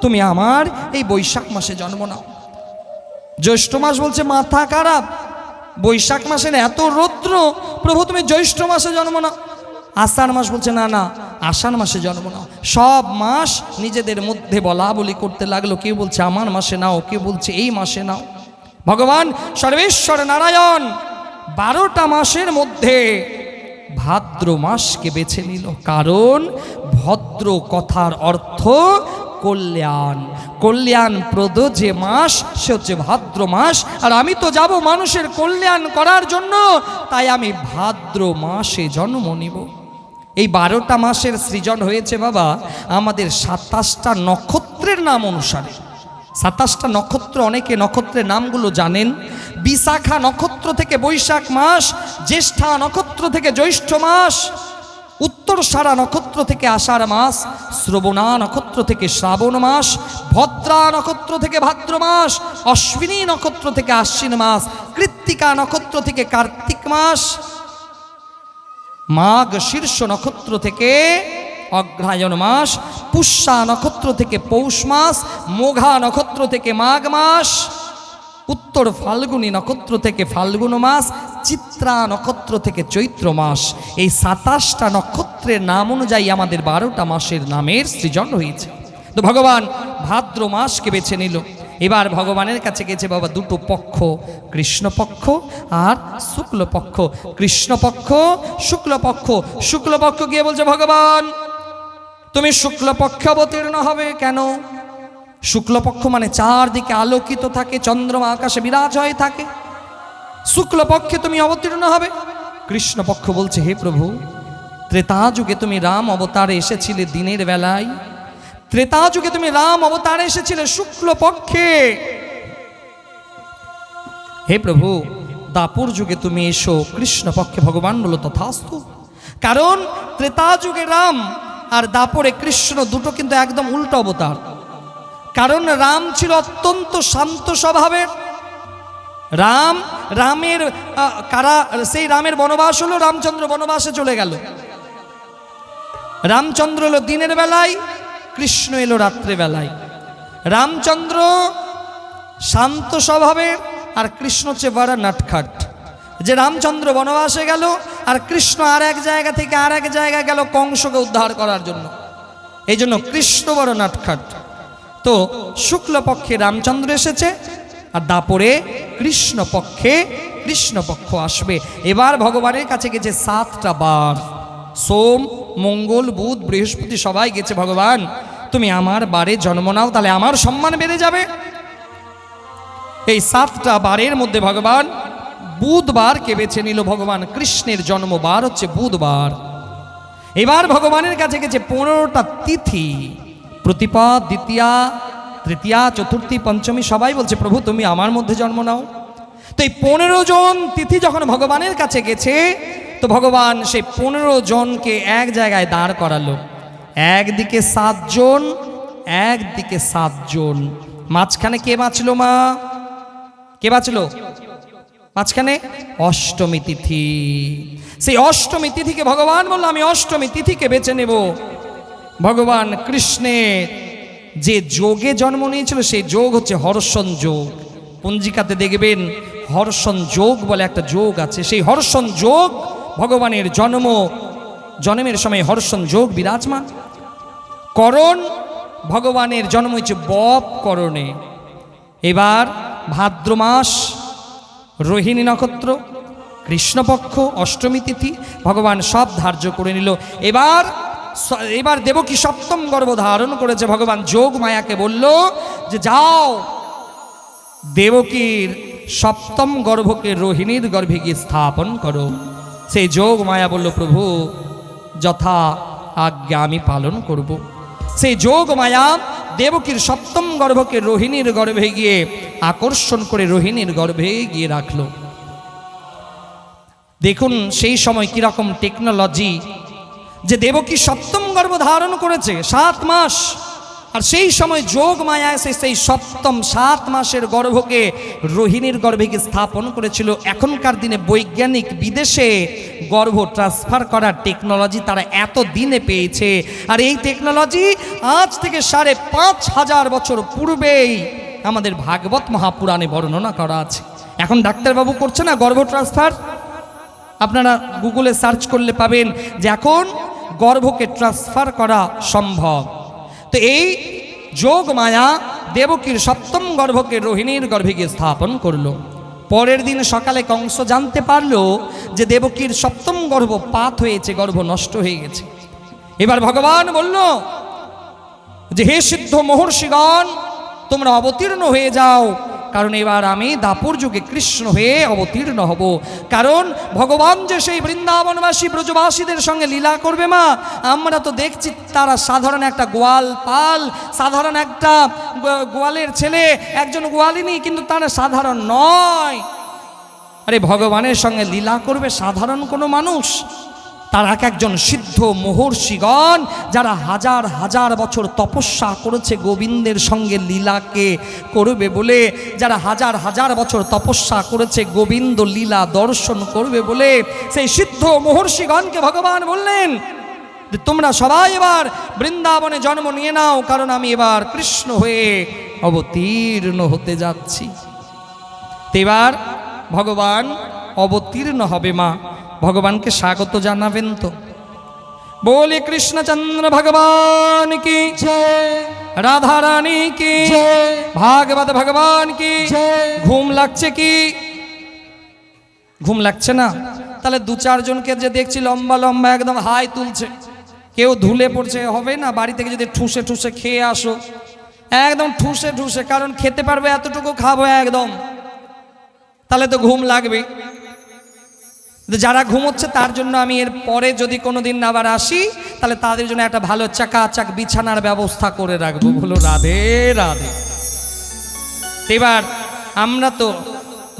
তুমি আমার এই বৈশাখ মাসে জন্ম নাও। জ্যৈষ্ঠ মাস বলছে মাথা খারাপ, বৈশাখ মাসের এত রৌদ্র, প্রভু তুমি জ্যৈষ্ঠ মাসে জন্ম নাও। আষাঢ় মাস বলছে না না, আষাঢ় মাসে জন্ম নাও। সব মাস নিজেদের মধ্যে বলা বলি করতে লাগলো, কেউ বলছে আমার মাসে নাও, কেউ বলছে এই মাসে নাও। ভগবান সর্বেশ্বর নারায়ণ 12টা মাসের মধ্যে ভাদ্র মাসকে বেছে নিল, কারণ ভদ্র কথার অর্থ কল্যাণ, কল্যাণপ্রদ যে মাস সে হচ্ছে ভাদ্র মাস। আর আমি তো যাব মানুষের কল্যাণ করার জন্য, তাই আমি ভাদ্র মাসে জন্ম নিব। এই 12টা মাসের সৃজন হয়েছে বাবা আমাদের 27টা নক্ষত্রের নাম অনুসারে। 27টা নক্ষত্র, অনেকে নক্ষত্রের নামগুলো জানেন। বিশাখা নক্ষত্র থেকে বৈশাখ মাস, জ্যেষ্ঠা নক্ষত্র থেকে জ্যৈষ্ঠ মাস, উত্তরসারা নক্ষত্র থেকে আষাঢ় মাস, শ্রবণা নক্ষত্র থেকে শ্রাবণ মাস, ভদ্রা নক্ষত্র থেকে ভাদ্র মাস, অশ্বিনী নক্ষত্র থেকে আশ্বিন মাস, কৃত্তিকা নক্ষত্র থেকে কার্তিক মাস, মাঘ শীর্ষ নক্ষত্র থেকে অগ্রহায়ণ মাস, পুষ্যা নক্ষত্র থেকে পৌষ মাস, মোঘা নক্ষত্র থেকে মাঘ মাস, উত্তর ফাল্গুনী নক্ষত্র থেকে ফাল্গুন মাস, চিত্রা নক্ষত্র থেকে চৈত্র মাস। এই 27টা নক্ষত্রের নাম অনুযায়ী আমাদের 12টা মাসের নামের সৃজন হয়েছে। তো ভগবান ভাদ্র মাসকে বেছে নিল। এবার ভগবানের কাছে গেছে বাবা দুটো পক্ষ, কৃষ্ণপক্ষ আর শুক্লপক্ষ। কৃষ্ণপক্ষ শুক্লপক্ষ। শুক্লপক্ষ গিয়ে বলছে ভগবান তুমি শুক্লপক্ষে অবতীর্ণ হবে কেন? শুক্লপক্ষ মানে চারদিকে আলোকিত থাকে, চন্দ্রমা আকাশে বিরাজ হয়ে থাকে, শুক্লপক্ষে তুমি অবতীর্ণ হবে। কৃষ্ণপক্ষ বলছে হে প্রভু, ত্রেতা যুগে তুমি রাম অবতারে এসেছিলে দিনের বেলায়, ত্রেতা যুগে তুমি রাম অবতারে এসেছিলে শুক্লপক্ষে। হে প্রভু দাপুর যুগে তুমি এসো কৃষ্ণপক্ষে। ভগবান বলল তথাস্তু। কারণ ত্রেতা যুগে রাম আর দাপরে কৃষ্ণ দুটো কিন্তু একদম উল্টো অবতার। কারণ রাম ছিল অত্যন্ত শান্ত স্বভাবের। সেই রামের বনবাস হলো, রামচন্দ্র বনবাসে চলে গেল। রামচন্দ্র এলো দিনের বেলায়, কৃষ্ণ এলো রাত্রে বেলায়। রামচন্দ্র শান্ত স্বভাবের আর কৃষ্ণ হচ্ছে বড় নাটখাট। যে রামচন্দ্র বনবাসে গেল আর কৃষ্ণ আর এক জায়গা থেকে আর এক জায়গায় গেল কংসকে উদ্ধার করার জন্য। এই জন্য কৃষ্ণ বড় নাটখাট। তো শুক্লপক্ষে রামচন্দ্র এসেছে আর দাপরে কৃষ্ণপক্ষ আসবে। এবার ভগবানের কাছে গেছে 7টা বার, সোম মঙ্গল বুধ বৃহস্পতি সবাই গেছে। ভগবান তুমি আমার বারে জন্ম নাও, তাহলে আমার সম্মান বেড়ে যাবে। এই 7টা বারের মধ্যে ভগবান বুধবারকে বেছে নিল। ভগবান কৃষ্ণের জন্মবার হচ্ছে বুধবার। এবার ভগবানের কাছে গেছে 15টা তিথি, প্রতিপদ, দ্বিতীয়া, তৃতীয়া, চতুর্থী, পঞ্চমী সবাই বলছে প্রভু তুমি আমার মধ্যে জন্ম নাও। তো এই 15 জন তিথি যখন ভগবানের কাছে গেছে, তো ভগবান সেই 15 জনকে এক জায়গায় দাঁড় করালো। একদিকে 7 জন, একদিকে 7 জন। মাঝখানে কে বাঁচলো মা? কে বাঁচলো মাঝখানে? অষ্টমী তিথি। সেই অষ্টমী তিথিকে ভগবান বলল আমি অষ্টমী তিথিকে বেছে নেব। ভগবান কৃষ্ণের যে যোগে জন্ম নিয়েছিল সেই যোগ হচ্ছে হর্ষণ যোগ। পঞ্জিকাতে দেখবেন হর্ষণ যোগ বলে একটা যোগ আছে। সেই হর্ষণ যোগ ভগবানের জন্মের সময় হর্ষণ যোগ বিরাজমান। করণ ভগবানের জন্ম হয়েছে বপ করণে। এবার ভাদ্র মাস, রোহিণী নক্ষত্র, কৃষ্ণপক্ষ, অষ্টমী তিথি ভগবান সব ধার্য করে নিল। এবার দেবকী সপ্তম গর্ভ ধারণ করেছে। ভগবান যোগ মায়াকে বলল যে যাও দেবকীর সপ্তম গর্ভকে রোহিণীর গর্ভে গিয়ে স্থাপন করো। সেই যোগ মায়া বলল প্রভু যথা আজ্ঞা আমি পালন করব। সেই যোগ মায়া দেবকীর সপ্তম গর্ভকে রোহিণীর গর্ভে গিয়ে আকর্ষণ করে রোহিণীর গর্ভে গিয়ে রাখলো। দেখুন সেই সময় কিরকম টেকনোলজি, যে দেবকী সপ্তম গর্ভ ধারণ করেছে 7 মাস, আর সেই সময় যোগ মায়া এসে সেই সপ্তম 7 মাসের গর্ভকে রোহিণীর গর্ভে গিয়ে স্থাপন করেছিল। এখনকার দিনে বৈজ্ঞানিক বিদেশে গর্ভ ট্রান্সফার করার টেকনোলজি তারা এত দিনে পেয়েছে। আর এই টেকনোলজি আজ থেকে 5,500 বছর পূর্বেই আমাদের ভাগবত মহাপুরাণে বর্ণনা করা আছে। এখন ডাক্তারবাবু করছে না গর্ভ ট্রান্সফার, আপনারা গুগলে সার্চ করলে পাবেন যে এখন গর্ভকে ট্রান্সফার করা সম্ভব। তো এই যোগ মায়া দেবকীর সপ্তম গর্ভকে রোহিণীর গর্ভে গিয়ে স্থাপন করলো। পরের দিন সকালে কংস জানতে পারলো যে দেবকীর সপ্তম গর্ভপাত হয়েছে, গর্ভ নষ্ট হয়ে গেছে। এবার ভগবান বলল যে হে সিদ্ধ মহর্ষিগণ, তোমরা অবতীর্ণ হয়ে যাও, কারণ এবার আমি দাপর যুগে কৃষ্ণ হয়ে অবতীর্ণ হব। কারণ ভগবান যে সেই বৃন্দাবনবাসী ব্রজবাসীদের সঙ্গে লীলা করবে মা, আমরা তো দেখছি তারা সাধারণ একটা গোয়াল পাল, সাধারণ একটা গোয়ালের ছেলে, একজন গোয়ালিনী, কিন্তু তারা সাধারণ নয়। আরে ভগবানের সঙ্গে লীলা করবে সাধারণ কোনো মানুষ? তার এক একজন সিদ্ধ মহর্ষিগণ, যারা হাজার হাজার বছর তপস্যা করেছে গোবিন্দের সঙ্গে লীলাকে করবে বলে, যারা হাজার হাজার বছর তপস্যা করেছে গোবিন্দ লীলা দর্শন করবে বলে, সেই সিদ্ধ মহর্ষিগণকে ভগবান বললেন যে তোমরা সবাই এবার বৃন্দাবনে জন্ম নিয়ে নাও, কারণ আমি এবার কৃষ্ণ হয়ে অবতীর্ণ হতে যাচ্ছি। এবার ভগবান অবতীর্ণ হবে মা, ভগবানকে স্বাগত জানাবেন তো? বলে কৃষ্ণচন্দ্র ভগবান কি জয়, রাধা রানী কি জয়, ভাগবত ভগবান কি জয়। ঘুম লাগছে কি? ঘুম লাগছে না? তাহলে দু চারজনকে যে দেখছি লম্বা লম্বা একদম হাই তুলছে, কেউ ধুলে পড়ছে, হবে না? বাড়ি থেকে যদি ঠুসে ঠুসে খেয়ে আসো, একদম ঠুসে ঠুসে, কারণ খেতে পারবে এতটুকু খাবো একদম, তাহলে তো ঘুম লাগবে। যারা ঘুমোচ্ছে তার জন্য আমি এর পরে যদি কোনোদিন আবার আসি, তাহলে তাদের জন্য একটা ভালো চাকাচাক বিছানার ব্যবস্থা করে রাখবো। বলো রাধে রাধে। এবার আমরা তো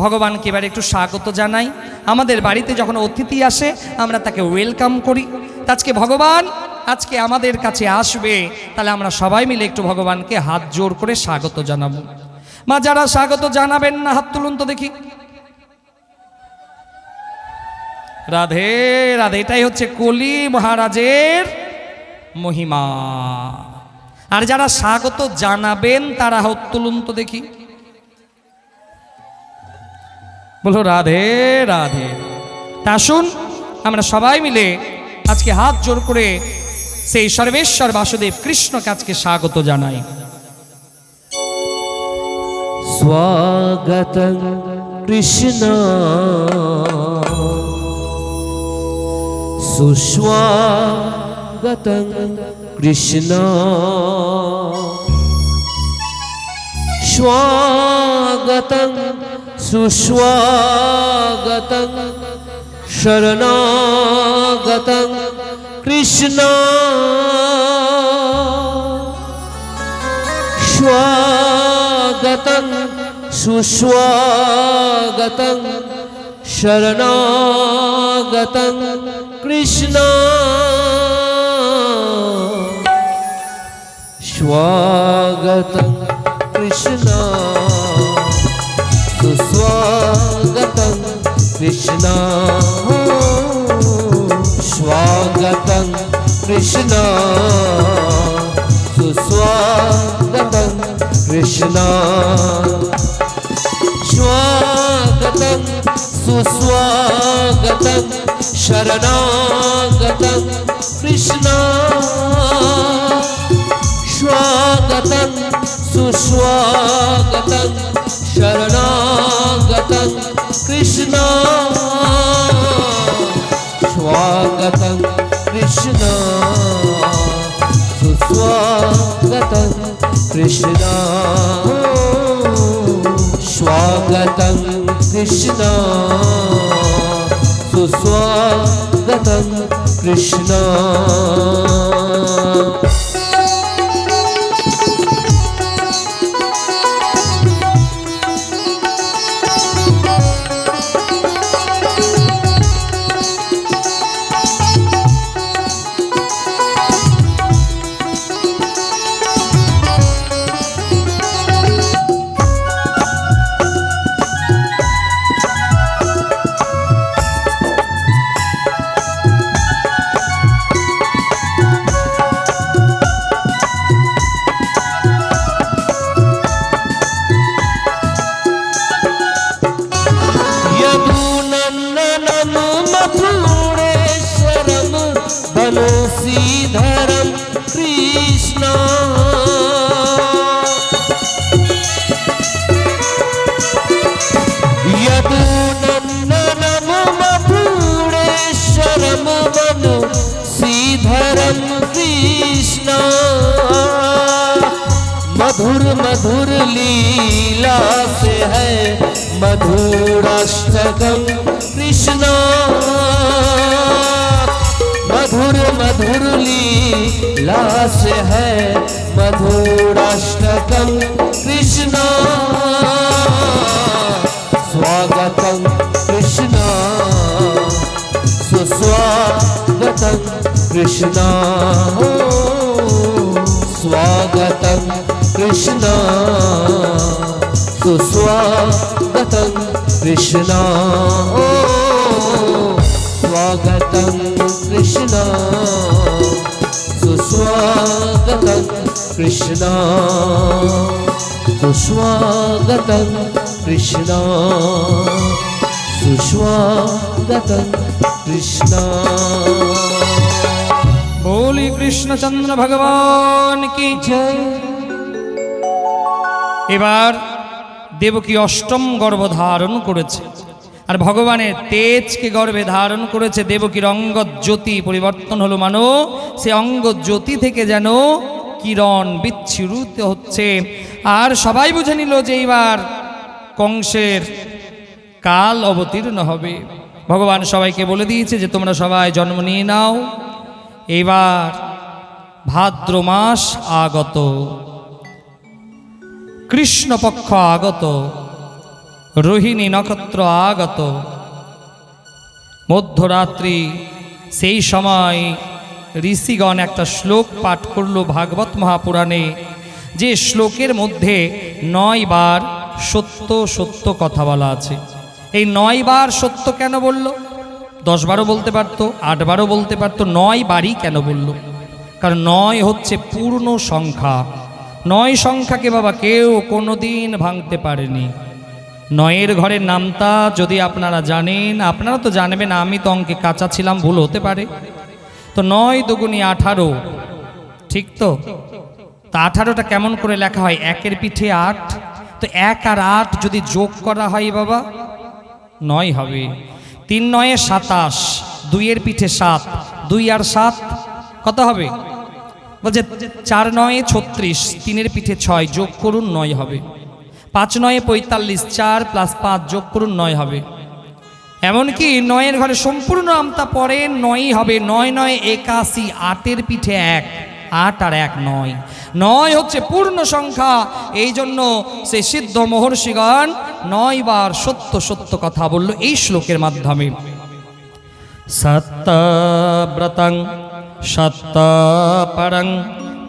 ভগবানকে এবার একটু স্বাগত জানাই। আমাদের বাড়িতে যখন অতিথি আসে আমরা তাকে ওয়েলকাম করি। আজকে ভগবান আজকে আমাদের কাছে আসবে, তাহলে আমরা সবাই মিলে একটু ভগবানকে হাত জোর করে স্বাগত জানাবো। মা, যারা স্বাগত জানাবেন না হাত তুলুন তো দেখি। রাধে রাধে। এটাই হচ্ছে কলি মহারাজের মহিমা। আর যারা স্বাগত জানাবেন তারা হাত তুলুন তো দেখি। বলো রাধে রাধে। তা আসুন আমরা সবাই মিলে আজকে হাত জোর করে সেই সর্বেশ্বর বাসুদেব কৃষ্ণকে আজকে স্বাগত জানাই। স্বাগতং কৃষ্ণ সুস্বাগতং কৃষ্ণ স্বাগতং সুস্বাগতং শরণাগতং কৃষ্ণ স্বাগতং সুস্বাগতং শরণাগতং কৃষ্ণ স্বাগতং কৃষ্ণ সুস্বাগতং কৃষ্ণ স্বাগতং কৃষ্ণ সুস্বাগতং কৃষ্ণ স্বাগতং সুস্বাগতং শরণাগতং কৃষ্ণ স্বাগতং সুস্বাগতং শরণাগতং কৃষ্ণ স্বাগতং কৃষ্ণ সুস্বাগতং কৃষ্ণ স্বাগতং কৃষ্ণ সুস্বাগতং কৃষ্ণ। कृष्ण मधुर मधुर लीला से है मधुराष्टकम कृष्ण मधुर मधुर लीला से है मधुराष्टकम कृष्ण स्वागतम कृष्ण सुस्वागतम कृष्ण स्वागतम कृष्ण सुस्वागतम कृष्ण स्वागतम कृष्ण सुस्वागतम कृष्ण सुस्वागतम कृष्ण सुस्वागतम कृष्ण। बोली कृष्णचंद्र भगवान की जय। এবার দেবকী অষ্টম গর্ভ ধারণ করেছে আর ভগবানের তেজকে গর্ভে ধারণ করেছে। দেবকীর অঙ্গদ জ্যোতি পরিবর্তন হলো, মানো সে অঙ্গদ জ্যোতি থেকে যেন কিরণ বিচ্ছুরিত হচ্ছে। আর সবাই বুঝে নিল যে এইবার কংসের কাল অবতীর্ণ হবে। ভগবান সবাইকে বলে দিয়েছে যে তোমরা সবাই জন্ম নিয়ে নাও। এইবার ভাদ্র মাস আগত, কৃষ্ণপক্ষ আগত, রোহিণী নক্ষত্র আগত, মধ্যরাত্রি। সেই সময় ঋষিগণ একটা শ্লোক পাঠ করল ভাগবত মহাপুরাণে, যে শ্লোকের মধ্যে 9 বার সত্য সত্য কথা বলা আছে। এই 9 বার সত্য কেন বলল? 10 বারও বলতে পারতো, 8 বারও বলতে পারতো, 9 বারই কেন বলল? কারণ 9 হচ্ছে পূর্ণ সংখ্যা। 9 সংখ্যাকে বাবা কেউ কোনোদিন ভাঙতে পারেনি। 9-এর ঘরের নামটা যদি আপনারা জানেন, আপনারা তো জানবেন, আমি তো অঙ্কে কাঁচা ছিলাম, ভুল হতে পারে। তো 9 দুগুণী 18, ঠিক তো? তা 18টা কেমন করে লেখা হয়? 1-এর পিঠে 8, তো 1 আর 8 যদি যোগ করা হয় বাবা 9 হবে। 3 9 27, 2-এর পিঠে 7, 2 আর 7 কত হবে? বলছে 4 9 36, 3-এর পিঠে 6 যোগ করুন 9 হবে। 5 9 45, 4 + 5 যোগ করুন 9 হবে। এমনকি 9-এর ঘরে সম্পূর্ণ নামটা পরে 9 হবে। 9 9 81, 8-এর পিঠে 1, 8 আর 1 9। 9 হচ্ছে পূর্ণ সংখ্যা। এই জন্য সে সিদ্ধ মহর্ষিগণ 9 বার সত্য সত্য কথা বলল এই শ্লোকের মাধ্যমে। সত্যব্রতং সত্যপরং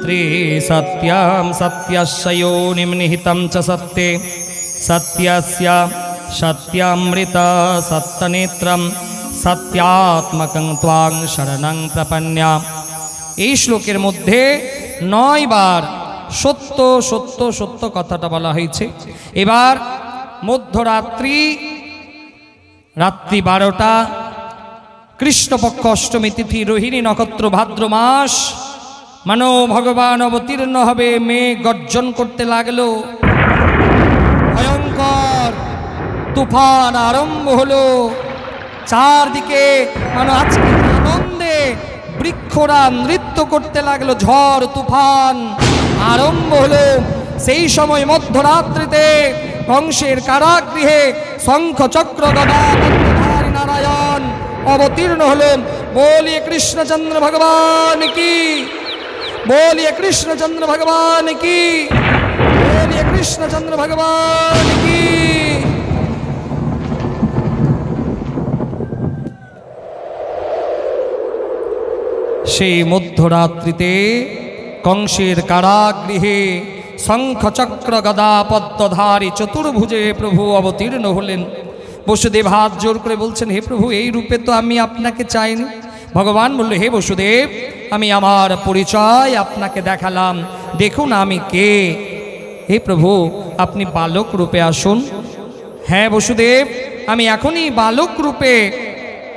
ত্রিসত্যাম সত্যস্য যোনিম নিহিতম চ সত্যে সত্যস্য সত্যামৃত সত্যনেত্রম সত্যাত্মকং ত্বাং শরণং প্রপন্যা। এই শ্লোকের মধ্যে 9 বার সত্য সত্য সত্য কথাটা বলা হয়েছে। এবার মধ্যরাত্রি, রাত্রি 12টা, কৃষ্ণপক্ষ অষ্টমী তিথি, রোহিণী নক্ষত্র, ভাদ্র মাস। মানো ভগবান অবতীর্ণ হবে। মেঘ গর্জন করতে লাগলো, ভয়ঙ্কর তুফান আরম্ভ হলো। চারদিকে মানো আজকে আনন্দে বৃক্ষরা নৃত্য করতে লাগলো, ঝড় তুফান আরম্ভ হলো। সেই সময় মধ্যরাত্রিতে কংসের কারাগৃহে শঙ্খ চক্র গদা পদ্মধারী নারায়ণ অবতীর্ণ হলেন। বলিয়ে কৃষ্ণচন্দ্র ভগবান কি, বলিয়ে কৃষ্ণচন্দ্র ভগবান কি, বলিয়ে কৃষ্ণচন্দ্র ভগবান কি। সেই মধ্যরাত্রিতে কংসের কারাগৃহে শঙ্খ চক্র গদা পদ্মধারী চতুর্ভুজে প্রভু অবতীর্ণ হলেন। বসুদেব হাত জোর করে বলছেন, হে প্রভু, এই রূপে তো আমি আপনাকে চাইনি। ভগবান বলল, হে বসুদেব, আমি আমার পরিচয় আপনাকে দেখালাম, দেখুন আমি কে। হে প্রভু, আপনি বালক রূপে আসুন। হ্যাঁ বসুদেব, আমি এখনই বালক রূপে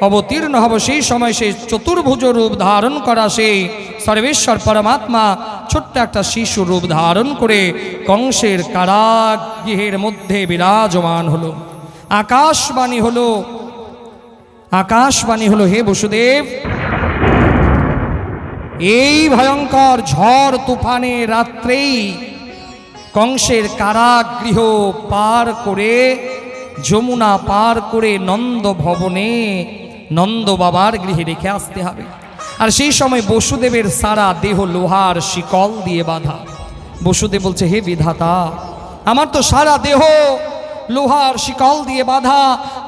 অবতীর্ণ হব। সেই সময় সেই চতুর্ভুজ রূপ ধারণ করা সেই সর্বেশ্বর পরমাত্মা ছোট্ট একটা শিশু রূপ ধারণ করে কংসের কারাগৃহের মধ্যে বিরাজমান হলো। আকাশবাণী হলো, আকাশবাণী হলো, হে বসুদেব, এই ভয়ঙ্কর ঝড় তুফানে রাত্রেই কংসের কারাগৃহ পার করে, যমুনা পার করে নন্দ ভবনে নন্দ বাবার গৃহে রেখে আসতে হবে। আর সেই সময় বসুদেবের সারা দেহ লোহার শিকল দিয়ে বাঁধা। বসুদেব বলছে, হে বিধাতা, আমার তো সারা দেহ লোহার শিকল দিয়ে বাঁধা,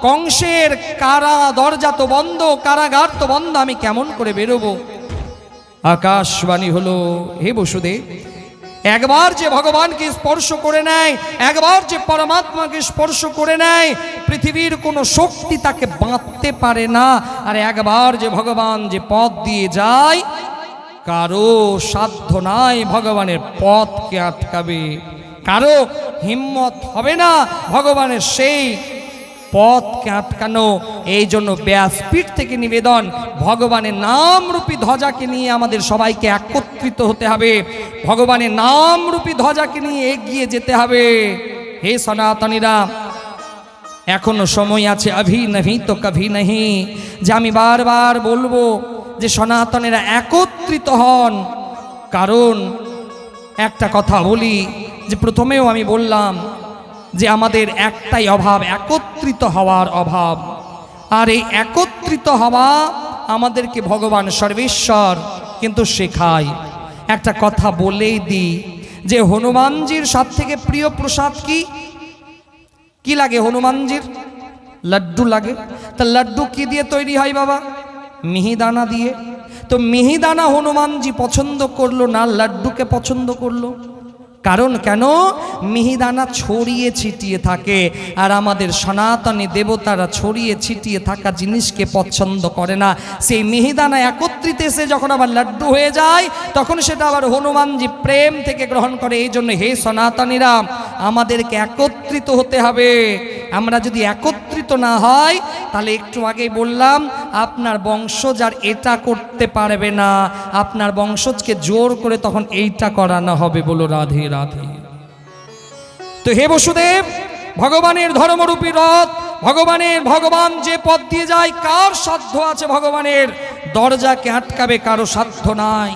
কংসের কারা দরজা তো বন্ধ, কারাগার তো বন্ধ, আমি কেমন করে বেরোবো? আকাশবাণী হলো, হে বসুদেব, একবার যে ভগবানকে স্পর্শ করে নেয়, একবার যে পরমাত্মাকে স্পর্শ করে নেয়, পৃথিবীর কোনো শক্তি তাকে বাঁধতে পারে না। আর একবার যে ভগবান যে পথ দিয়ে যায়, কারো সাধ্য নাই ভগবানের পথকে আটকাবে, কারো হিম্মত হবে না ভগবানের সেই পথকে আটকানো। এই জন্য ব্যাসপীঠ থেকে নিবেদন, ভগবানের নামরূপী ধ্বজাকে নিয়ে আমাদের সবাইকে একত্রিত হতে হবে, ভগবানের নামরূপী ধ্বজাকে নিয়ে এগিয়ে যেতে হবে। হে সনাতনীরা, এখনো সময় আছে, অভি নহি তো কভি নহি, যে আমি বারবার বলবো যে সনাতনীরা একত্রিত হন। কারণ একটা কথা বলি, যে প্রথমেও আমি বললাম যে আমাদের একটাই অভাব, একত্রিত হওয়ার অভাব। আর এই একত্রিত হওয়া আমাদেরকে ভগবান সর্বেশ্বর কিন্তু শেখায়। একটা কথা বলেই দিই, যে হনুমানজির সব থেকে প্রিয় প্রসাদ কি? কি লাগে হনুমানজির? লাড্ডু লাগে। তা লাড্ডু কি দিয়ে তৈরি হয় বাবা? মিহিদানা দিয়ে। তো মিহিদানা হনুমানজি পছন্দ করলো না, লাড্ডুকে পছন্দ করলো। কারণ কেন? মিহিদানা ছড়িয়ে ছিটিয়ে থাকে, আর আমাদের সনাতনী দেবতারা ছড়িয়ে ছিটিয়ে থাকা জিনিসকে পছন্দ করে না। সেই মিহিদানা একত্রিত এসে যখন আবার লাড্ডু হয়ে যায়, তখন সেটা আবার হনুমানজি প্রেম থেকে গ্রহণ করে। এই জন্য হে সনাতনীরা, আমাদেরকে একত্রিত হতে হবে। আমরা যদি একত্রিত না হয়, তাহলে একটু আগেই বললাম, আপনার বংশজ আর এটা করতে পারবে না, আপনার বংশজকে জোর করে তখন এইটা করানো হবে। বলো রাধে রাধে। তো হে বসুদেব, ভগবানের ধর্মরূপী রথ, ভগবান যে পথ দিয়ে যায়, কার সাধ্য আছে ভগবানের দরজাকে আটকাবে? কারো সাধ্য নাই।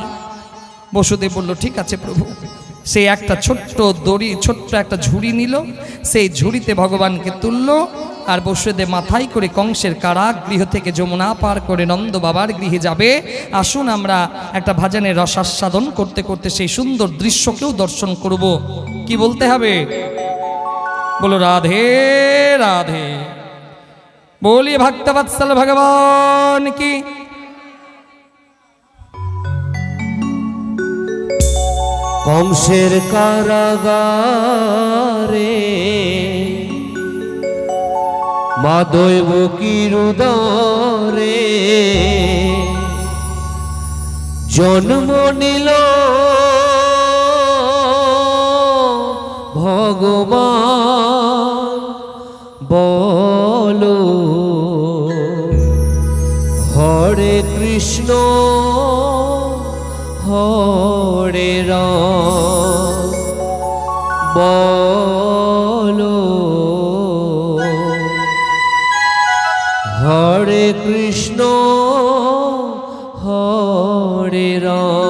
বসুদেব বলল, ঠিক আছে প্রভু। সে একটা ছোট্ট দড়ি, ছোট্ট একটা ঝুড়ি নিল, সেই ঝুড়িতে ভগবানকে তুললো, আর বসুদেব মাথায় করে কংসের কারাগৃহ থেকে যমুনা পার করে নন্দ বাবার গৃহে যাবে। আসুন আমরা একটা ভজনের রসাস্বাদন করতে করতে সেই সুন্দর দৃশ্যকেও দর্শন করব। কি বলতে হবে? বলো রাধে রাধে। বলি ভক্তবৎসল ভগবান কি। কংসের কারাগারে মা দৈবকীর উদরে জন্ম নিল ভগবান। বলো হরে কৃষ্ণ হরে রাম, বলো হরে কৃষ্ণ হরে রাম।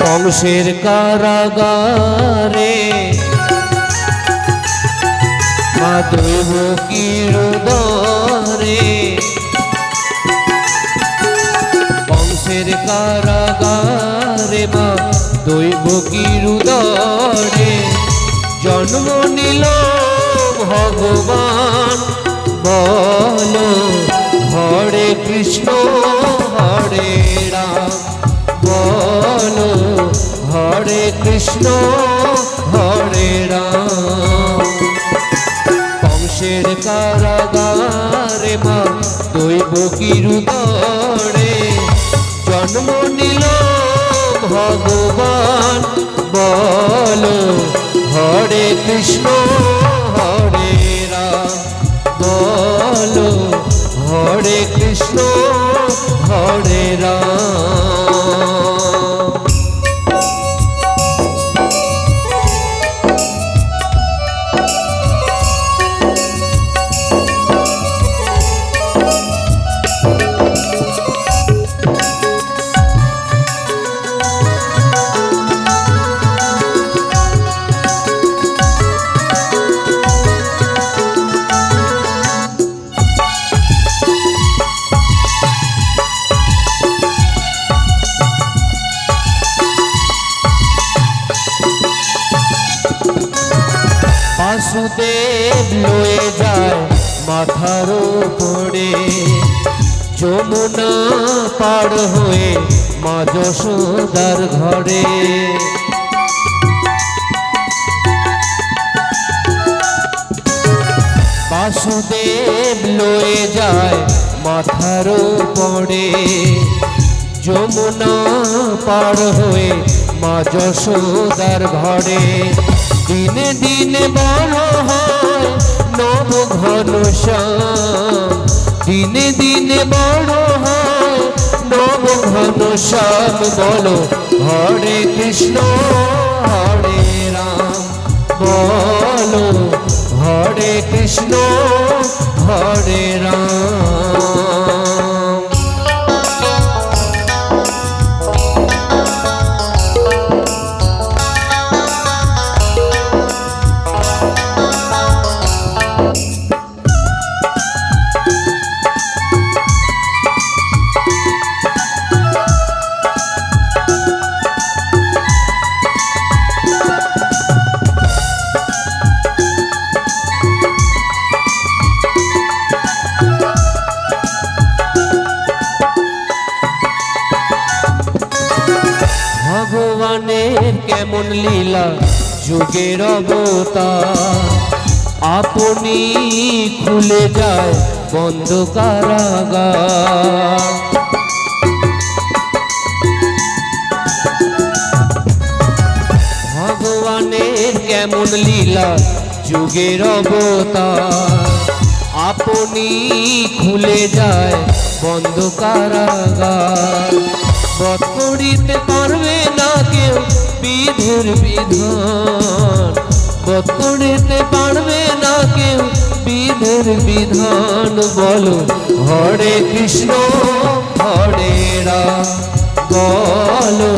কংসের কারাগারে মা দৈবকীর উদরে, কংসের কারাগারে মা দৈবকীর উদরে জন্ম নিল ভগবান। বলো হরে কৃষ্ণ হরে রাম, বলো হরে কৃষ্ণ হরে রাম। দৈবকীর উদরে জন্ম নিল ভগবান। বলো হরে কৃষ্ণ হরে রাম, বলো হরে কৃষ্ণ হরে রাম। বাসুদেব লয়ে যায় মাথার উপরে, যমুনা পার হয়ে মা যশোদার ঘরে। বাসুদেব লয়ে যায় মাথার উপরে, যমুনা পার হয়ে মা যশোদার ঘরে। দিনে দিনে বড় হয় নব ঘনশ্যাম, দিনে দিনে বড় হয় নব ঘনশ্যাম। বলো হরে কৃষ্ণ হরে রাম, বলো হরে কৃষ্ণ হরে রাম। ভগবানের কেমন লীলা যুগের অবতার, আপনি খুলে যায় বন্ধ কারাগার। ভগবানের কেমন লীলা যুগের অবতার, আপনি খুলে যায় বন্ধ কারাগার। বধ করিতে পারবে না কেউ বিধির বিধান, বধ করিতে পারবে না কেউ বিধির বিধান। বলো হরে কৃষ্ণ হরে রাম, বলো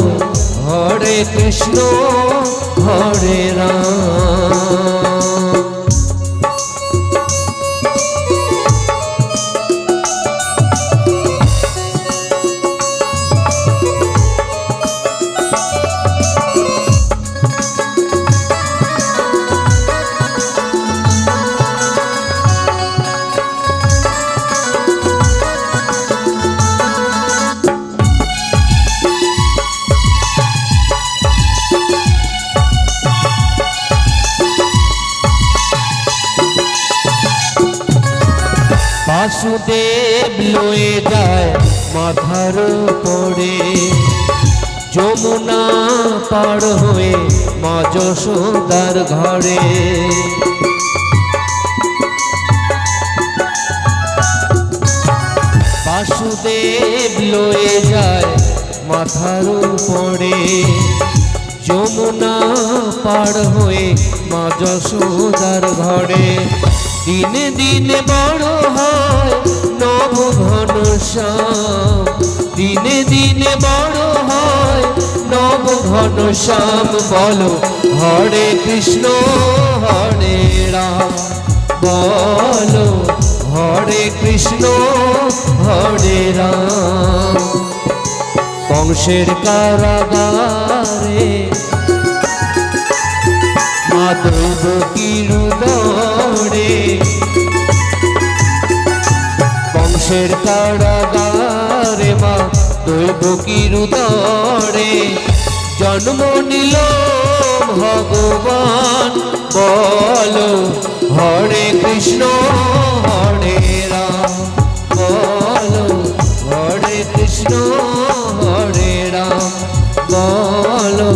হরে কৃষ্ণ হরে রাম। বাসুদেব লয়ে যায় মাথার উপরে, যমুনা পার হয়ে মা যশোদার ঘরে। বাসুদেব লয়ে যায় মাথার উপরে, যমুনা পার হয়ে মা যশোদার ঘরে। দিনে দিনে বড় হয় নব ঘনশ্যাম, দিনে দিনে বড় হয় নব ঘনশ্যাম। বলো হরে কৃষ্ণ হরে রাম, বলো হরে কৃষ্ণ হরে রাম। কংসের কারাগারে মা দৈবকীর উদরে, কংসের কারাগারে মা দৈবকীর উদরে জন্ম নিল ভগবান। বলো হরে কৃষ্ণ হরে রাম, বলো কৃষ্ণ হরে রাম বলো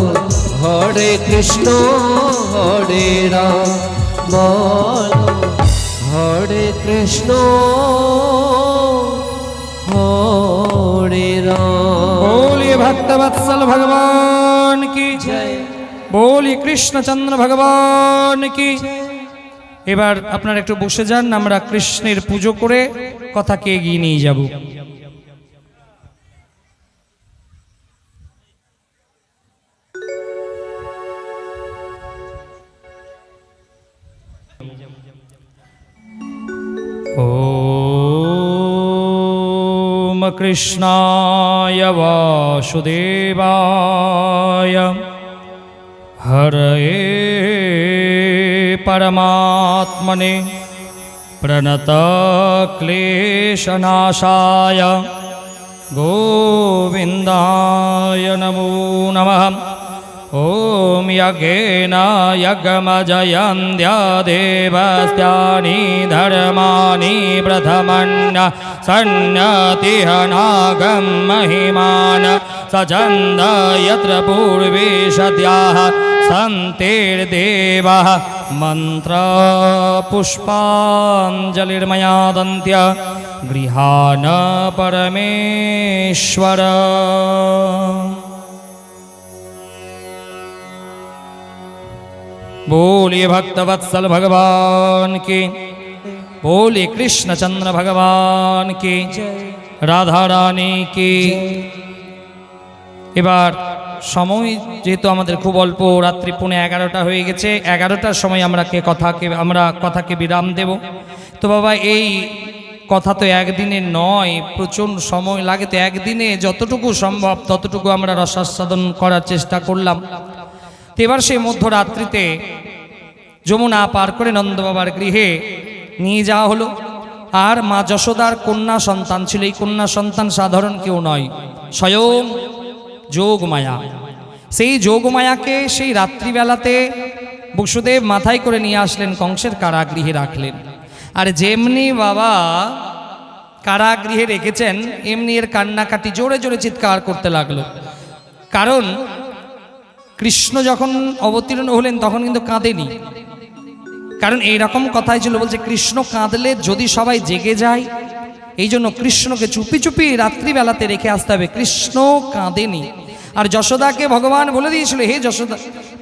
হরে কৃষ্ণ হরে রাম বলো হরে কৃষ্ণ হরে রাম। बोलिए भक्तवत्सल भगवान की জয়। बोलिए কৃষ্ণচন্দ্র ভগবান কি। এবার আপনারা একটু বসে যান, আমরা কৃষ্ণের পুজো করে কথাকে এগিয়ে নিয়ে যাব। ओम कृष्णाय वासुदेवाय हरये परमात्मने प्रणतक्लेशनाशाय गोविन्दाय नमो नमः। ओम यज्ञेन यज्ञमजयन्त्यादेवस्यानि धर्माणि प्रथमन्न सन्नतिह नागं महिमान सचन्द यत्र पूर्वे सद्याः सन्तेर्देवः मन्त्रपुष्पाञ्जलिर्मया दन्त्य गृहाण परमेश्वर। बोलिए भक्तवत्सल भगवान की, बोलिए कृष्णचंद्र भगवान की, राधा रानी की। এবার সময় যেহেতু আমাদের খুব অল্প, রাত্রি 11:30 হয়ে গেছে, 11টার সময় আমরা কথাকে বিরাম দেব। তো বাবা এই কথা তো একদিনে নয়, প্রচুর সময় লাগে, তো একদিনে যতটুকু সম্ভব ততটুকু আমরা রসাস্বাদন করার চেষ্টা করলাম। তো এবার সেই মধ্যরাত্রিতে যমুনা পার করে নন্দ বাবার গৃহে নিয়ে যাওয়া হলো। আর মা যশোদার কন্যা সন্তান ছিল। এই কন্যা সন্তান সাধারণ কেউ নয়, স্বয়ং যোগমায়া। সেই যোগমায়াকে সেই রাত্রিবেলাতে বসুদেব মাথায় করে নিয়ে আসলেন, কংসের কারাগৃহে রাখলেন। আর যেমনি বাবা কারাগৃহে রেখেছেন এমনি এর কান্নাকাটি জোরে জোরে চিৎকার করতে লাগলো। কারণ কৃষ্ণ যখন অবতীর্ণ হলেন তখন কিন্তু কাঁদেনি, কারণ এইরকম কথাই ছিল, বলছে কৃষ্ণ কাঁদলে যদি সবাই জেগে যায়, এই জন্য কৃষ্ণকে চুপি চুপি রাত্রিবেলাতে রেখে আসতে হবে। কৃষ্ণ কাঁদেনি। আর যশোদাকে ভগবান বলে দিয়েছিল, হে যশোদা,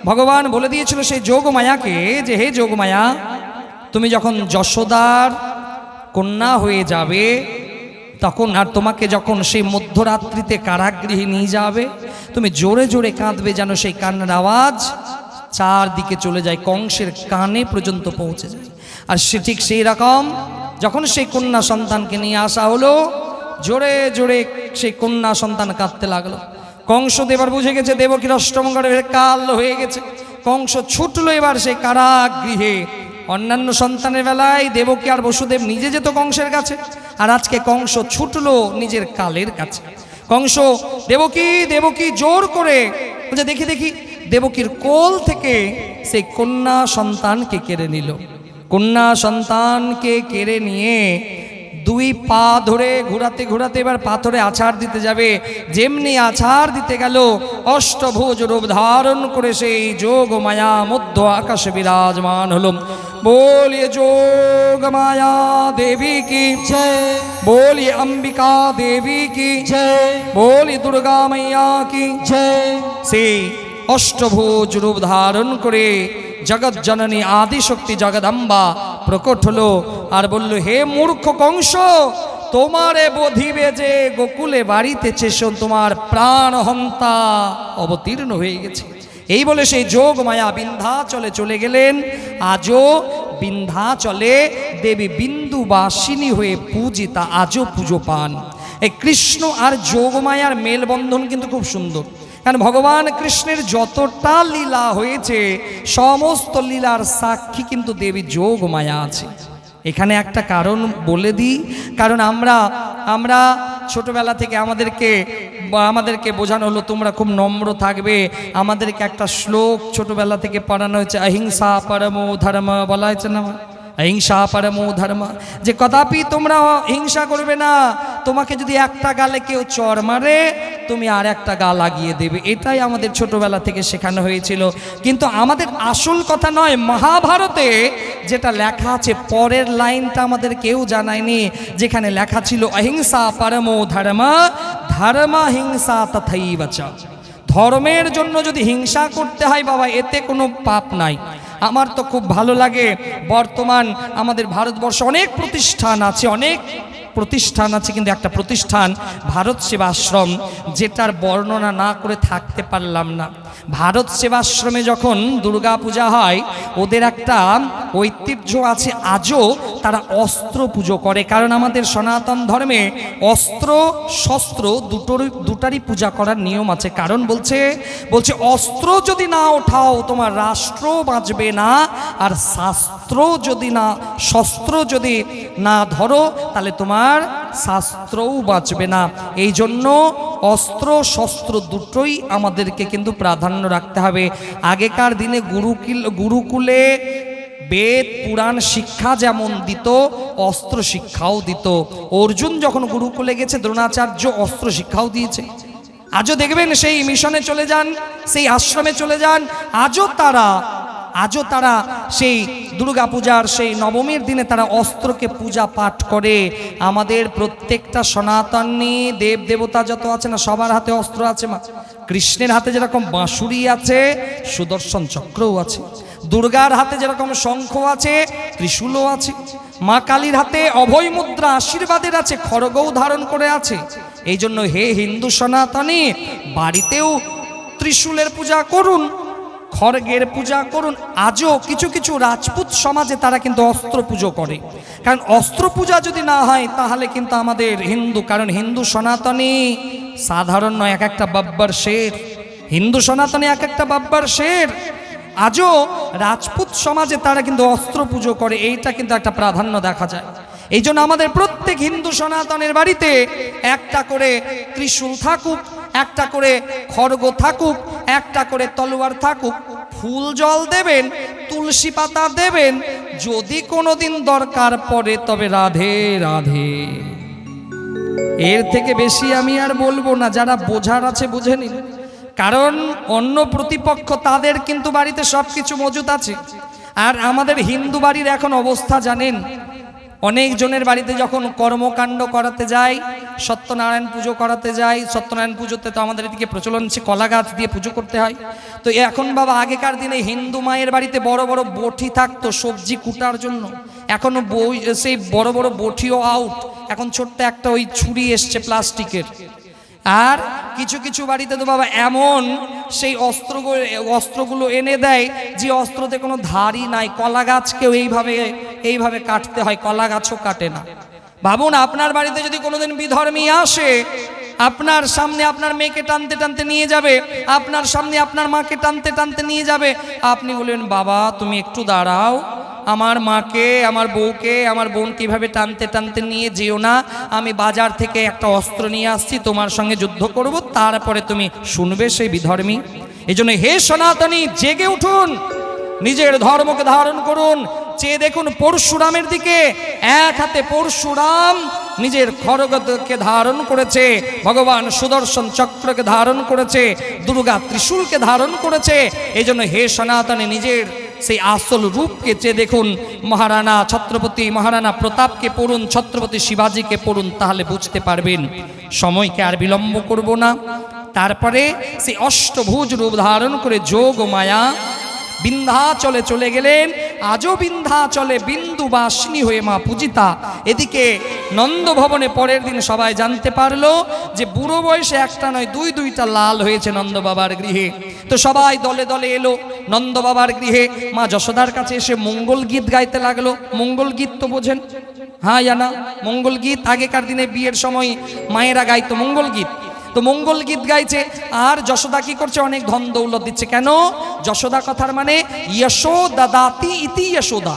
ভগবান বলে দিয়েছিল সেই যোগমায়াকে যে হে যোগমায়া, তুমি যখন যশোদার কন্যা হয়ে যাবে তখন, আর তোমাকে যখন সেই মধ্যরাত্রিতে কারাগৃহে নিয়ে যাবে, তুমি জোরে জোরে কাঁদবে, যেন সেই কান্নার আওয়াজ চারদিকে চলে যায়, কংসের কানে পর্যন্ত পৌঁছে যায়। আর সে ঠিক সেই রকম যখন সেই কন্যা সন্তানকে নিয়ে আসা হলো, জোরে জোরে সেই কন্যা সন্তান কাঁদতে লাগলো। কংস এবার বুঝে গেছে দেবকীর অষ্টমঙ্গলের কাল হয়ে গেছে। কংস ছুটলো এবার সেই কারাগৃহে। অন্যান্য সন্তানের বেলায় দেবকী আর বসুদেব নিজে যেত কংসের কাছে, আর আজকে কংস ছুটলো নিজের কালের কাছে। কংস দেবকী দেবকী জোর করে বলছে, দেখি দেখি, দেবকীর কোল থেকে সেই কন্যা সন্তানকে কেড়ে নিল। কন্যা সন্তানকে কেড়ে নিয়ে দুই পা ধরে ঘোরাতে ঘোরাতে এবার পাথরে আছাড় দিতে যাবে। যেমনি আছাড় দিতে গেল, অষ্টভুজ রূপ ধারণ করে সেই যোগমায়া মধ্য আকাশে বিরাজমান হলো। बोलिए जोग माया देवी की जय, बोलिए अंबिका देवी की जय, बोलिए दुर्गा मैया की जय। সেই অষ্টভুজ রূপ ধারণ করে জগৎ জননী আদিশক্তি জগদম্বা প্রকট হলো আর বলল, হে মূর্খ কংস, তোমারে বধিবে যে গোকুলে বাড়িতে চেষণ, তোমার প্রাণহন্তা অবতীর্ণ হয়ে গেছে। এই বলে সেই যোগমায়া বিন্ধ্যাচলে চলে গেলেন। আজও বিন্ধ্যাচলে দেবী বিন্দুবাসিনী হয়ে পূজিতা, আজও পুজো পান। এই কৃষ্ণ আর যোগমায়ার মেলবন্ধন কিন্তু খুব সুন্দর, কারণ ভগবান কৃষ্ণের যতটা লীলা হয়েছে সমস্ত লীলার সাক্ষী কিন্তু দেবী যোগমায়া আছে। এখানে একটা কারণ বলে দিই, কারণ আমরা ছোটবেলা থেকে আমাদেরকে বোঝানো হলো তোমরা খুব নম্র থাকবে। আমাদেরকে একটা শ্লোক ছোটবেলা থেকে পড়ানো হয়েছে, অহিংসা পরমো ধর্ম, বলা হয়েছে না? হিংসা পরমো ধর্ম, যে কদাপি তোমরা হিংসা করবে না। তোমাকে যদি একটা গালে কেউ চর মারে, তুমি আর একটা গা লাগিয়ে দেবে। এটাই আমাদের ছোটবেলা থেকে শেখানো হয়েছিল। কিন্তু আমাদের আসল কথা নয়। মহাভারতে যেটা লেখা আছে, পরের লাইনটা আমাদের কেউ জানায়নি, যেখানে লেখা ছিল অহিংসা পরমো ধর্ম, ধর্ম হিংসা তথৈব চ। ধর্মের জন্য যদি হিংসা করতে হয় বাবা, এতে কোনো পাপ নাই। আমার তো খুব ভালো লাগে, বর্তমান আমাদের ভারতবর্ষে অনেক প্রতিষ্ঠান আছে, কিন্তু একটা প্রতিষ্ঠান ভারত সেবাশ্রম, যেটার বর্ণনা না করে থাকতে পারলাম না। ভারত সেবাশ্রমে যখন দুর্গা পূজা হয়, ওদের একটা ঐতিহ্য আছে, আজও তারা অস্ত্র পুজো করে। কারণ আমাদের সনাতন ধর্মে অস্ত্র শস্ত্র দুটারই পূজা করার নিয়ম আছে। কারণ বলছে অস্ত্র যদি না ওঠাও তোমার রাষ্ট্র বাঁচবে না, আর শস্ত্র যদি না ধরো তাহলে তোমার শাস্ত্রও বাঁচবে না। এই জন্য অস্ত্র শস্ত্র দুটোই আমাদেরকে কিন্তু প্রাধান্য রাখতে হবে। আগেকার দিনে গুরুকুলে বেদ পুরাণ শিক্ষা যেমন দিত, অস্ত্র শিক্ষাও দিত। অর্জুন যখন গুরুকুলে গেছে, দ্রোণাচার্য অস্ত্র শিক্ষাও দিয়েছে। আজও দেখবেন সেই মিশনে চলে যান, সেই আশ্রমে চলে যান, আজও তারা সেই দুর্গা পূজার সেই নবমীর দিনে তারা অস্ত্রকে পূজা পাঠ করে। আমাদের প্রত্যেকটা সনাতনী দেব দেবতা যত আছে না, সবার হাতে অস্ত্র আছে। মা কৃষ্ণের হাতে যেরকম বাঁশুরি আছে, সুদর্শন চক্রও আছে। দুর্গার হাতে যেরকম শঙ্খ আছে, ত্রিশূলও আছে। মা কালীর হাতে অভয় মুদ্রা আশীর্বাদের আছে, খড়গও ধারণ করে আছে। এই জন্য হে হিন্দু সনাতনী, বাড়িতেও ত্রিশূলের পূজা করুন, খড়গের পূজা করুন। আজও কিছু কিছু রাজপুত সমাজে তারা কিন্তু অস্ত্র পুজো করে। কারণ অস্ত্র পূজা যদি না হয় তাহলে কিন্তু আমাদের কারণ হিন্দু সনাতনী সাধারণ নয়, এক একটা বাব্বার শের। হিন্দু সনাতনী এক একটা বাব্বার শের। আজও রাজপুত সমাজে তারা কিন্তু অস্ত্র পুজো করে, এইটা কিন্তু একটা প্রাধান্য দেখা যায়। এই জন্য আমাদের প্রত্যেক হিন্দু সনাতনের বাড়িতে একটা করে ত্রিশূল থাকুক, একটা করে খড়গ থাকুক, একটা করে তলোয়ার থাকুক। ফুল জল দেবেন, তুলসী পাতা দেবেন, যদি কোনোদিন দরকার পড়ে তবে রাধে রাধে। এর থেকে বেশি আমি আর বলবো না, যারা বোঝার আছে বুঝে নিন। কারণ অন্য প্রতিপক্ষ তাদের কিন্তু বাড়িতে সব কিছু মজুদ আছে। আর আমাদের হিন্দু বাড়ির এখন অবস্থা জানেন, অনেক জনের বাড়িতে যখন কর্মকাণ্ড করাতে যায়, সত্যনারায়ণ পুজো করাতে যায়, সত্যনারায়ণ পুজোতে তো আমাদের এদিকে প্রচলন আছে কলা গাছ দিয়ে পুজো করতে হয়। তো এখন বাবা, আগেকার দিনে হিন্দু মায়ের বাড়িতে বড় বড় বটি থাকতো সবজি কুটার জন্য। এখন সেই বড় বড় বটিও আউট, এখন ছোট্ট একটা ওই ছুরি এসছে প্লাস্টিকের। আর কিছু কিছু বাড়িতে তো বাবা এমন সেই অস্ত্রগুলো এনে দেয় যে অস্ত্রতে কোনো ধারই নাই। কলা গাছকেও এইভাবে কাটতে হয়, কলা গাছও কাটে না। ভাবুন, আপনার বাড়িতে যদি কোনোদিন বিধর্মী আসে, আপনার সামনে আপনার মেয়েকে টানতে টানতে নিয়ে যাবে, আপনার সামনে আপনার মাকে টানতে টানতে নিয়ে যাবে, আপনি বলবেন বাবা তুমি একটু দাঁড়াও, আমার মাকে, আমার বউকে, আমার বোন কিভাবে টানতে টানতে নিয়ে যেও না, আমি বাজার থেকে একটা অস্ত্র নিয়ে আসছি, তোমার সঙ্গে যুদ্ধ করব, তারপরে তুমি শুনবে সেই বিধর্মী। এই জন্য হে সনাতনী, জেগে উঠুন, নিজের ধর্মকে ধারণ করুন। চেয়ে দেখুন পরশুরামের দিকে, এক হাতে পরশুরাম নিজের খড়গকে ধারণ করেছে, ভগবান সুদর্শন চক্রকে ধারণ করেছে, দুর্গা ত্রিশূলকে ধারণ করেছে। এই জন্য হে সনাতনী, নিজের সেই আসল রূপকে চেয়ে দেখুন। মহারানা ছত্রপতি মহারানা প্রতাপকে পড়ুন, ছত্রপতি শিবাজীকে পড়ুন, তাহলে বুঝতে পারবেন। সময়কে আর বিলম্ব করব না। তারপরে সেই অষ্টভুজ রূপ ধারণ করে যোগ মায়া বিন্ধ্যাচলে চলে গেলেন। আজও বিন্ধ্যাচলে বিন্দুবাসিনী হয়ে মা পূজিতা। এদিকে নন্দভবনে পরের দিন সবাই জানতে পারলো যে বুড়ো বয়সে একটা নয় দুইটা লাল হয়েছে নন্দ বাবার গৃহে। তো সবাই দলে দলে এলো নন্দ বাবার গৃহে। মা যশোদার কাছে এসে মঙ্গল গীত গাইতে লাগলো। মঙ্গল গীত তো বোঝেন? হ্যাঁ জানা মঙ্গল গীত। আগেকার দিনে বিয়ের সময় মায়েরা গাইতো মঙ্গল গীত। তো মঙ্গল গীত গাইছে, আর যশোদা কি করছে? অনেক ধন দৌলত দিচ্ছে। কেন? যশোদা কথার মানে যশোদা দাতি ইতি যশোদা,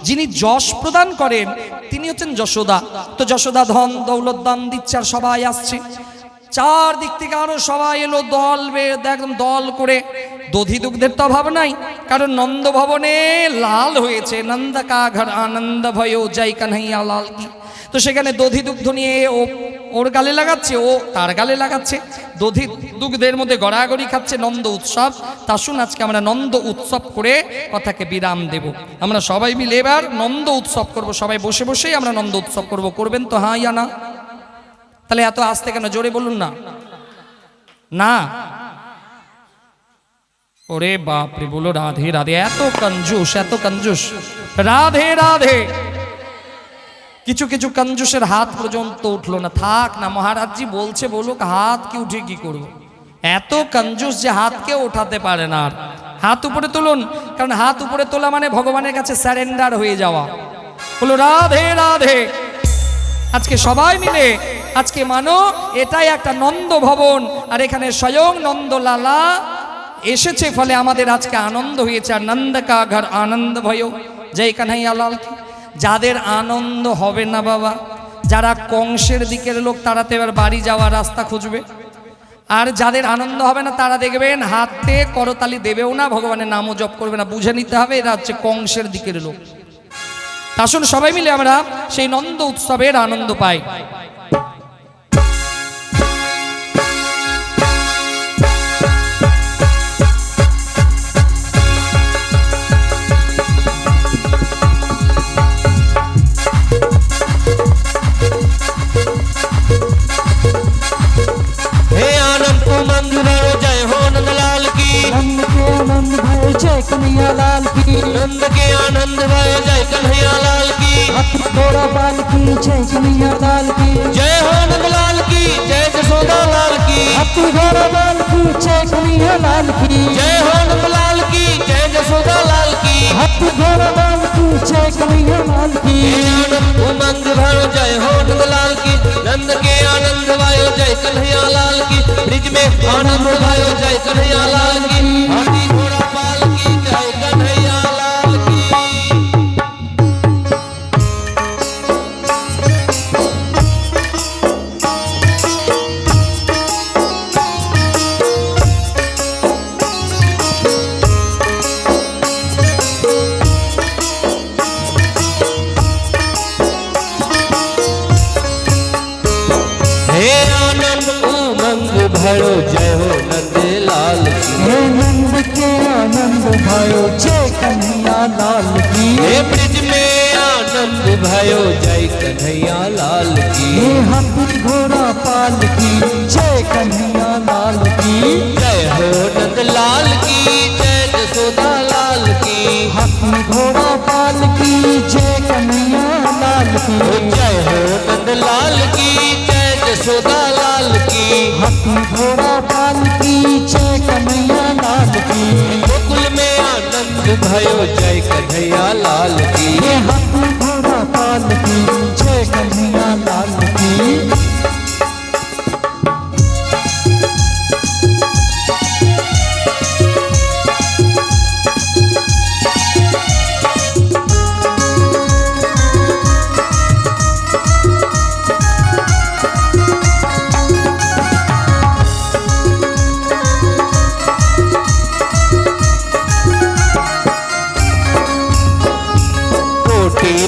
যিনি যশ প্রদান করেন তিনি হচ্ছেন যশোদা। তো যশোদা ধন দৌলত দান দিচ্ছে, আর সবাই আসছে চারদিক থেকে, আরো সবাই এলো দল একদম দল করে। দধি দুগ্ধের তো অভাব নাই, কারণ নন্দ ভবনে লাল হয়েছে, নন্দ কা ঘর আনন্দ भयो জয় কানহাইয়া লাল কি। তো সেখানে দধি দুগ্ধ নিয়ে ও ওর গালে লাগাচ্ছে, ও তার গালে লাগাচ্ছে, দধি দুগ্ধের মধ্যে গড়াগড়ি খাচ্ছে, নন্দ উৎসব। তা শুন, আজকে আমরা নন্দ উৎসব করে কথাকে বিরাম দেব। আমরা সবাই মিলে এবার নন্দ উৎসব করব, সবাই বসে বসেই আমরা নন্দ উৎসব করব। করবেন তো হ্যাঁ ইয়া না? তাহলে এত আসতে কেন, জোরে বলুন না। না, ওরে বাপরে, বলো রাধে রাধে। এত কঞ্জুস, এত কঞ্জুস, রাধে রাধে। কিছু কিছু কঞ্জুসের হাত পর্যন্ত উঠলো না। থাক না, মহারাজজি বলছে বলুক, হাত কি উঠে কি করবো? এত কঞ্জুস যে হাতকে ওঠাতে পারে না। আর হাত উপরে তুলুন, কারণ হাত উপরে তোলা মানে ভগবানের কাছে স্যারেন্ডার হয়ে যাওয়া। বলো রাধে রাধে। আজকে সবাই মিলে আজকে মানো এটাই একটা নন্দ ভবন, আর এখানে স্বয়ং নন্দলালা এসেছে, ফলে আমাদের আজকে আনন্দ হয়েছে। আর নন্দ কা ঘর আনন্দ भयो জয় কানহাইয়া লাল কি। যাদের আনন্দ হবে না বাবা, যারা কংসের দিকের লোক, তারা তো এবার বাড়ি যাওয়ার রাস্তা খুঁজবে। আর যাদের আনন্দ হবে না, তারা দেখবেন হাতে করতালি দেবেও না, ভগবানের নামও জপ করবে না। বুঝে নিতে হবে এরা হচ্ছে কংসের দিকের লোক। আসুন সবাই মিলে আমরা সেই নন্দ উৎসবের আনন্দ পাই। जय कन्हैया लाल की, नंद के आनंद भयो जय कन्हैया लाल की। हाथी घोड़ा पाल की जय कन्हैया लाल की, जय हो नंद लाल की, जय जसोदा लाल की। हाथी घोड़ा पाल की जय कन्हैया लाल की, जय हो नंद लाल की, जय जसोदा लाल की। हाथी घोड़ा पाल की जय कन्हैया लाल की। आनंद उमंग भयो जय हो नंद लाल की, नंद के आनंद भयो जय कन्हैया लाल की। ब्रिज में आनंद भयो जय कन्हैया लाल की, हाथी घोड़ा पाल की जय कन्हैया लाल की। हे आनंद उमंग भयो जय हो नंद लाल की। हे नंद के आनंद भयो जय कन्हैया लाल की, हे ब्रिज में आनंद भयो जय कन्हैया लाल की। हे हाथी घोड़ा पाल की जय कन्हैया लाल की, जय हो नंद लाल की, जय जसोदा लाल की। हाथी घोड़ा पाल की जय कन्हैया लाल की, जय हो नंद लाल की, जय जसोदा लाल की। हाथी घोड़ा पाल की जय कन्हैया लाल की, गोकुल में आनंद भयो जय कन्हैया लाल की। ये हाथी घोड़ा पाल की जय कन्हैया लाल की।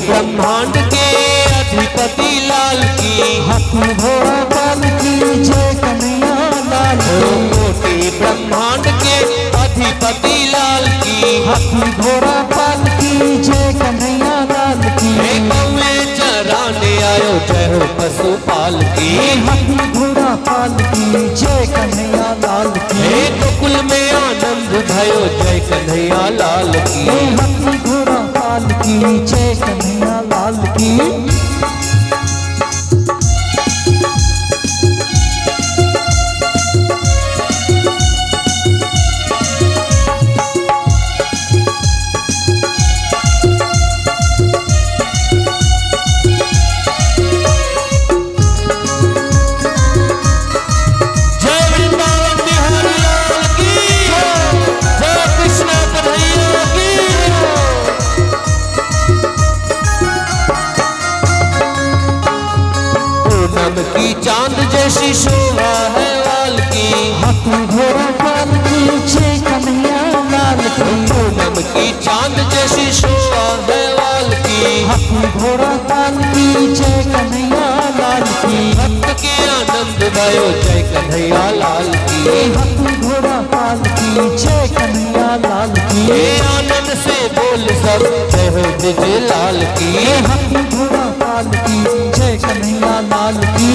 ब्रह्मांड के अधिपति लाल की, हाथी घोड़ा पाल की जय कन्हैया लाल की, कोटि ब्रह्मांड के अधिपति लाल की। हाथी घोड़ा पाल की जय कन्हैया लाल की, कौए चराने आयो जय हो पशुपाल की। हाथी घोड़ा पाल की जय कन्हैया लाल की, गोकुल में आनंद भयो जय कन्हैया लाल की। हाथी घोड़ा पाल की जय कन्हैया लाल की। जय वृंदावन बिहारी लाल की, जय कृष्ण कन्हैया की। पूनम की चांद जैसी शोभा है लाल की। हाथी घोड़ा पाल की जय कन्हैया लाल की, पूनम हाथी घोड़ा पालकी जय कन्हैया लाल की। भक्त के आनंद भयो जय कन्हैया लाल की। हाथी घोड़ा पालकी जय कन्हैया लाल की। आनंद से बोल सब जय हो विजय लाल की। हाथी घोड़ा पालकी जय कन्हैया लाल की।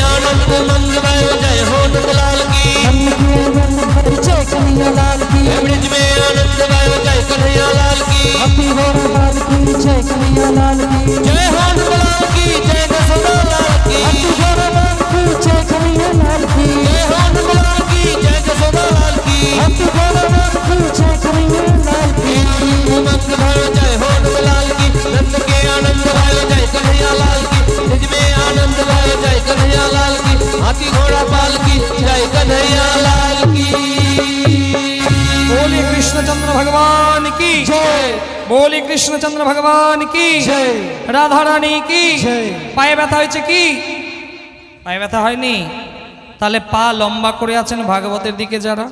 आनंद मंग भयो जय हो नंदलाल की। जय कन्हैया लाल की। ब्रिज में आनंद भयो जय कन्हैया लाल की। हाथी घोड़ा पालकी जय कन्हैया लाल की। जय हो नंदलाल की जय दशरथ लाल की। हाथी घोड़ा पालकी जय कन्हैया लाल की। जय हो नंदलाल की जय दशरथ लाल की। हाथी घोड़ा पालकी जय कन्हैया लाल की। मंग भयो जय हो नंदलाल की। नंद के आनंद भयो जय कन्हैया लाल की। ब्रिज में आनंद भयो जय कन्हैया लाल की। हाथी घोड़ा पालकी जय कन्हैया लाल की। बोले कृष्णचंद्र भगवान की जय। बोले कृष्णचंद्र भगवान की जय। রাধা রানী কি জয়। পায়ে ব্যথা হয়েছে কি? পায়ে ব্যথা হয়নি? তাহলে পা লম্বা করে আছেন ভাগবতের দিকে যারা,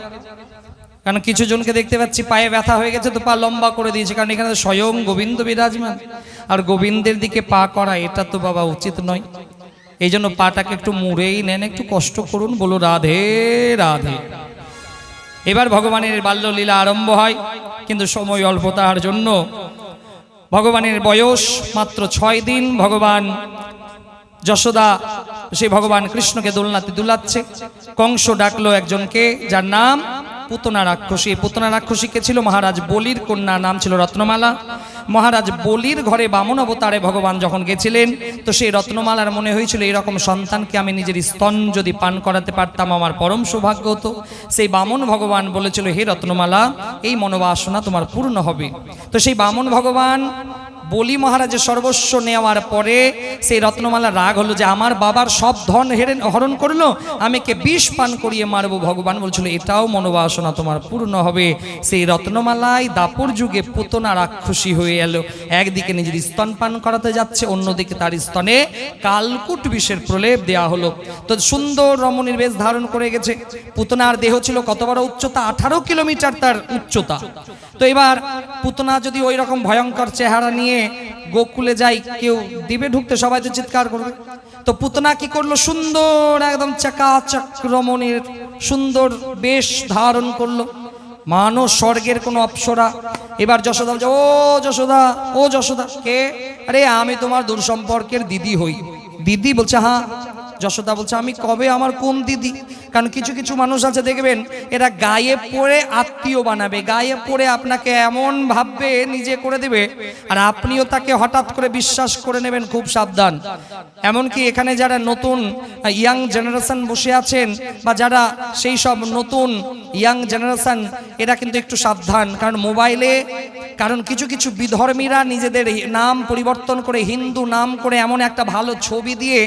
কারণ কিছু জনকে দেখতে পাচ্ছি পায়ে ব্যথা হয়ে গেছে তো পা লম্বা করে দিয়েছে, কারণ এখানে স্বয়ং গোবিন্দ বিরাজমান, আর গোবিন্দের দিকে পা করা এটা তো বাবা উচিত নয়। এই জন্য পাটাকে একটু মুড়েই নেন, একটু কষ্ট করুন, বলো রাধে রাধে। এবার ভগবানের বাল্যলীলা আরম্ভ হয়, কিন্তু সময় অল্প, তার জন্য ভগবানের বয়স মাত্র 6 দিন। ভগবান যশোদা সেই ভগবান কৃষ্ণকে দোলনাতে দুলাচ্ছে। কংস ডাকলো একজনকে যার নাম পুতনা রাক্ষসী। পুতনা রাক্ষসী কে ছিল? মহারাজ বলির কন্যা, নাম ছিল রত্নমালা। মহারাজ বলির ঘরে বামন অবতারে ভগবান যখন গেছিলেন, তো সেই রত্নমালার মনে হয়েছিল এরকম সন্তানকে আমি নিজের স্তন যদি পান করাতে পারতাম আমার পরম সৌভাগ্য হতো। সেই বামন ভগবান বলেছিল, হে রত্নমালা, এই মনোবাসনা তোমার পূর্ণ হবে। তো সেই বামন ভগবান বলি মহারাজের সর্বস্ব নেওয়ার পরে সেই রত্নমালা রাগ হলো যে আমার বাবার সব ধন হরণ করলো, আমি কে বিষ পান করিয়ে মারবো। ভগবান বলছিল এটাও মনোবাসনা তোমার পূর্ণ হবে। সেই রত্নমালাই দাপর যুগে পুতনা রাক্ষসী হয়ে এলো। একদিকে নিজের স্তন পান করাতে যাচ্ছে, অন্যদিকে তার স্তনে কালকুট বিষের প্রলেপ দেয়া হলো। তো সুন্দর রমণীর বেশ ধারণ করে গেছে। পুতনার দেহ ছিল কত বড় উচ্চতা? 18 কিলোমিটার তার উচ্চতা। তো এবার পুতনা যদি ওই রকম ভয়ঙ্কর চেহারা নিয়ে গোকুলে যাই, কেউ দিবে ঢুকতে, সবাই তো চিৎকার করবে। তো পুতনা কি করলো? সুন্দর একদম চাকাচক রমণীর সুন্দর বেশ ধারণ করলো, মানুষ স্বর্গের কোনো অপ্সরা। এবার যশোদা বলছে, ও যশোদা, ও যশোদা। কে? আরে আমি তোমার দূর সম্পর্কের দিদি হই। দিদি? বলছে হ্যাঁ। যশোদা বলছে আমি কবে? আমার কোন দিদি? কারণ কিছু কিছু মানুষ আছে দেখবেন, এরা গায়ে পড়ে আত্মীয় বানাবে, গায়ে পড়ে আপনাকে এমন ভাববে নিজে করে দেবে, আর আপনিও তাকে হঠাৎ করে বিশ্বাস করে নেবেন। খুব সাবধান। এমনকি এখানে যারা নতুন ইয়াং জেনারেশন বসে আছেন, বা যারা সেই সব নতুন ইয়াং জেনারেশন, এরা কিন্তু একটু সাবধান। কারণ মোবাইলে, কারণ কিছু কিছু বিধর্মীরা নিজেদের নাম পরিবর্তন করে হিন্দু নাম করে এমন একটা ভালো ছবি দিয়ে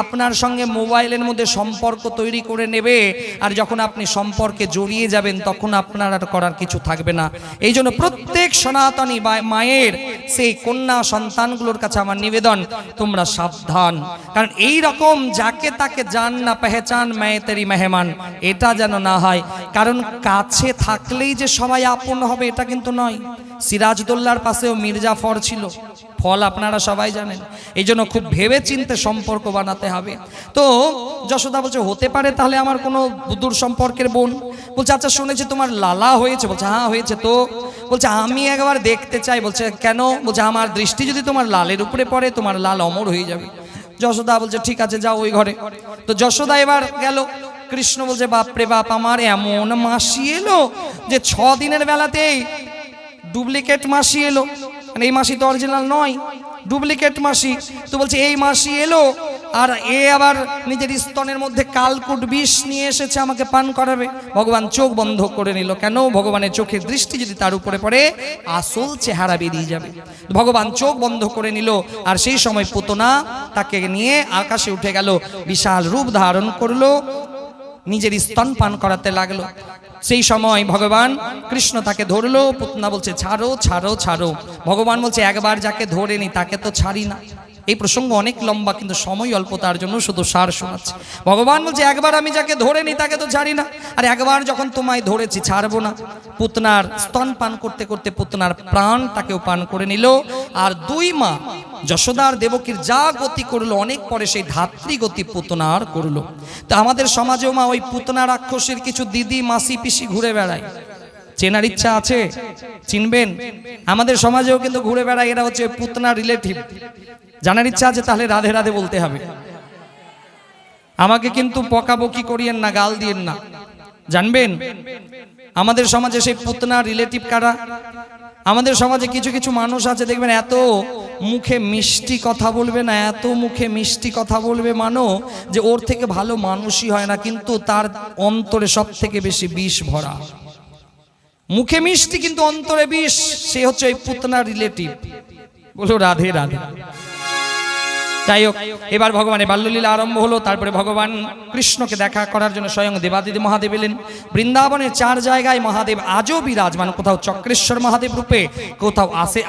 আপনার সঙ্গে মোবাইলের মধ্যে সম্পর্ক তৈরি করে নেবে, আর যখন আপনি সম্পর্কে জড়িয়ে যাবেন তখন আপনার আর করার কিছু থাকবে না। এই জন্য প্রত্যেক সনাতনী মায়ের সেই কন্যা সন্তানগুলোর কাছে আমার নিবেদন, তোমরা সাবধান। কারণ এই রকম যাকে তাকে জান না পেহচান মেয়ে তেরি মেহমান, এটা যেন না হয়। কারণ কাছে থাকলেই যে সবাই আপন হবে এটা কিন্তু নয়। সিরাজদৌল্লার পাশেও মির্জাফর ছিল, ফল আপনারা সবাই জানেন। এই জন্য খুব ভেবে চিন্তে সম্পর্ক বানাতে হবে। তো যশোদা বলছে হতে পারে তাহলে আমার কোনো দূর সম্পর্কের বোন। বলছে আচ্ছা শুনেছি তোমার লালা হয়েছে। বলছে হ্যাঁ হয়েছে। তো বলছে আমি একবার দেখতে চাই। বলছে কেন? বলছে আমার দৃষ্টি যদি তোমার লালের উপরে পড়ে, তোমার লাল অমর হয়ে যাবে। যশোদা বলছে ঠিক আছে যাও ওই ঘরে। তো যশোদা এবার গেল। কৃষ্ণ বলছে বাপরে বাপ, আমার এমন মাসি এলো যে 6 দিনের বেলাতেই ডুপ্লিকেট মাসি এলো। মানে এই মাসি তো অরিজিনাল নয়, ডুপ্লিকেট মাসি। তো বলছে এই মাসি এলো, আর এ আবার নিজের স্তনের মধ্যে কালকুট বিষ নিয়ে এসেছে, আমাকে পান করাবে। ভগবান চোখ বন্ধ করে নিল। কেন? ভগবানের চোখের দৃষ্টি যদি তার উপরে পড়ে, আসল চেহারা বেরিয়ে যাবে। ভগবান চোখ বন্ধ করে নিল, আর সেই সময় পুতনা তাকে নিয়ে আকাশে উঠে গেল, বিশাল রূপ ধারণ করলো, নিজের স্তন পান করাতে লাগলো। সেই সময় ভগবান কৃষ্ণ তাকে ধরলো। পুতনা বলছে ছাড়ো ছাড়ো ছাড়ো। ভগবান বলছে একবার যাকে ধরে নি তাকে তো ছাড়ি না। এই প্রসঙ্গ অনেক লম্বা, কিন্তু সময় অল্প, তার জন্য শুধু সার শোনাচ্ছি। ভগবান বলছে, একবার আমি যাকে ধরে নিই তাকে তো ছাড়ি না, আর একবার যখন তোমায় ধরেছি ছাড়বো না। পুতনার স্তন পান করতে করতে পুতনার প্রাণ তাকেও পান করে নিল। আর 2 মা যশোদার দেবকীর যা গতি করলো, অনেক পরে সেই ধাত্রী গতি পুতনার করলো। তা আমাদের সমাজেও মা ওই পুতনা রাক্ষসের কিছু দিদি মাসি পিসি ঘুরে বেড়ায়, চেনার ইচ্ছা আছে? চিনবেন? আমাদের সমাজেও কিন্তু ঘুরে বেড়ায়, এরা হচ্ছে পুতনা রিলেটিভ। জানার ইচ্ছা আছে? তাহলে রাধে রাধে বলতে হবে। আমাকে কিন্তু বকাবকি করিয়েন না, গাল দিয়েন না, জানবেন আমাদের সমাজে সেই পুতনা রিলেটিভ কারা। আমাদের সমাজে কিছু কিছু মানুষ আছে, দেখবেন এত মুখে মিষ্টি কথা বলবে না, এত মুখে মিষ্টি কথা বলবে মানো যে ওর থেকে ভালো মানুষই হয় না, কিন্তু তার অন্তরে সব থেকে বেশি বিষ ভরা। মুখে মিষ্টি কিন্তু অন্তরে বিষ, সে হচ্ছে ওই পুতনা রিলেটিভ। বলো রাধে রাধে। যাই হোক, এবার ভগবানের বাল্যলীলা আরম্ভ হলো। তারপরে ভগবান কৃষ্ণকে দেখা করার জন্য স্বয়ং দেবাদিদেব মহাদেব এলেন। বৃন্দাবনের 4 জায়গায় মহাদেব আজও বিরাজমান, কোথাও চক্রেশ্বর মহাদেব রূপে, কোথাও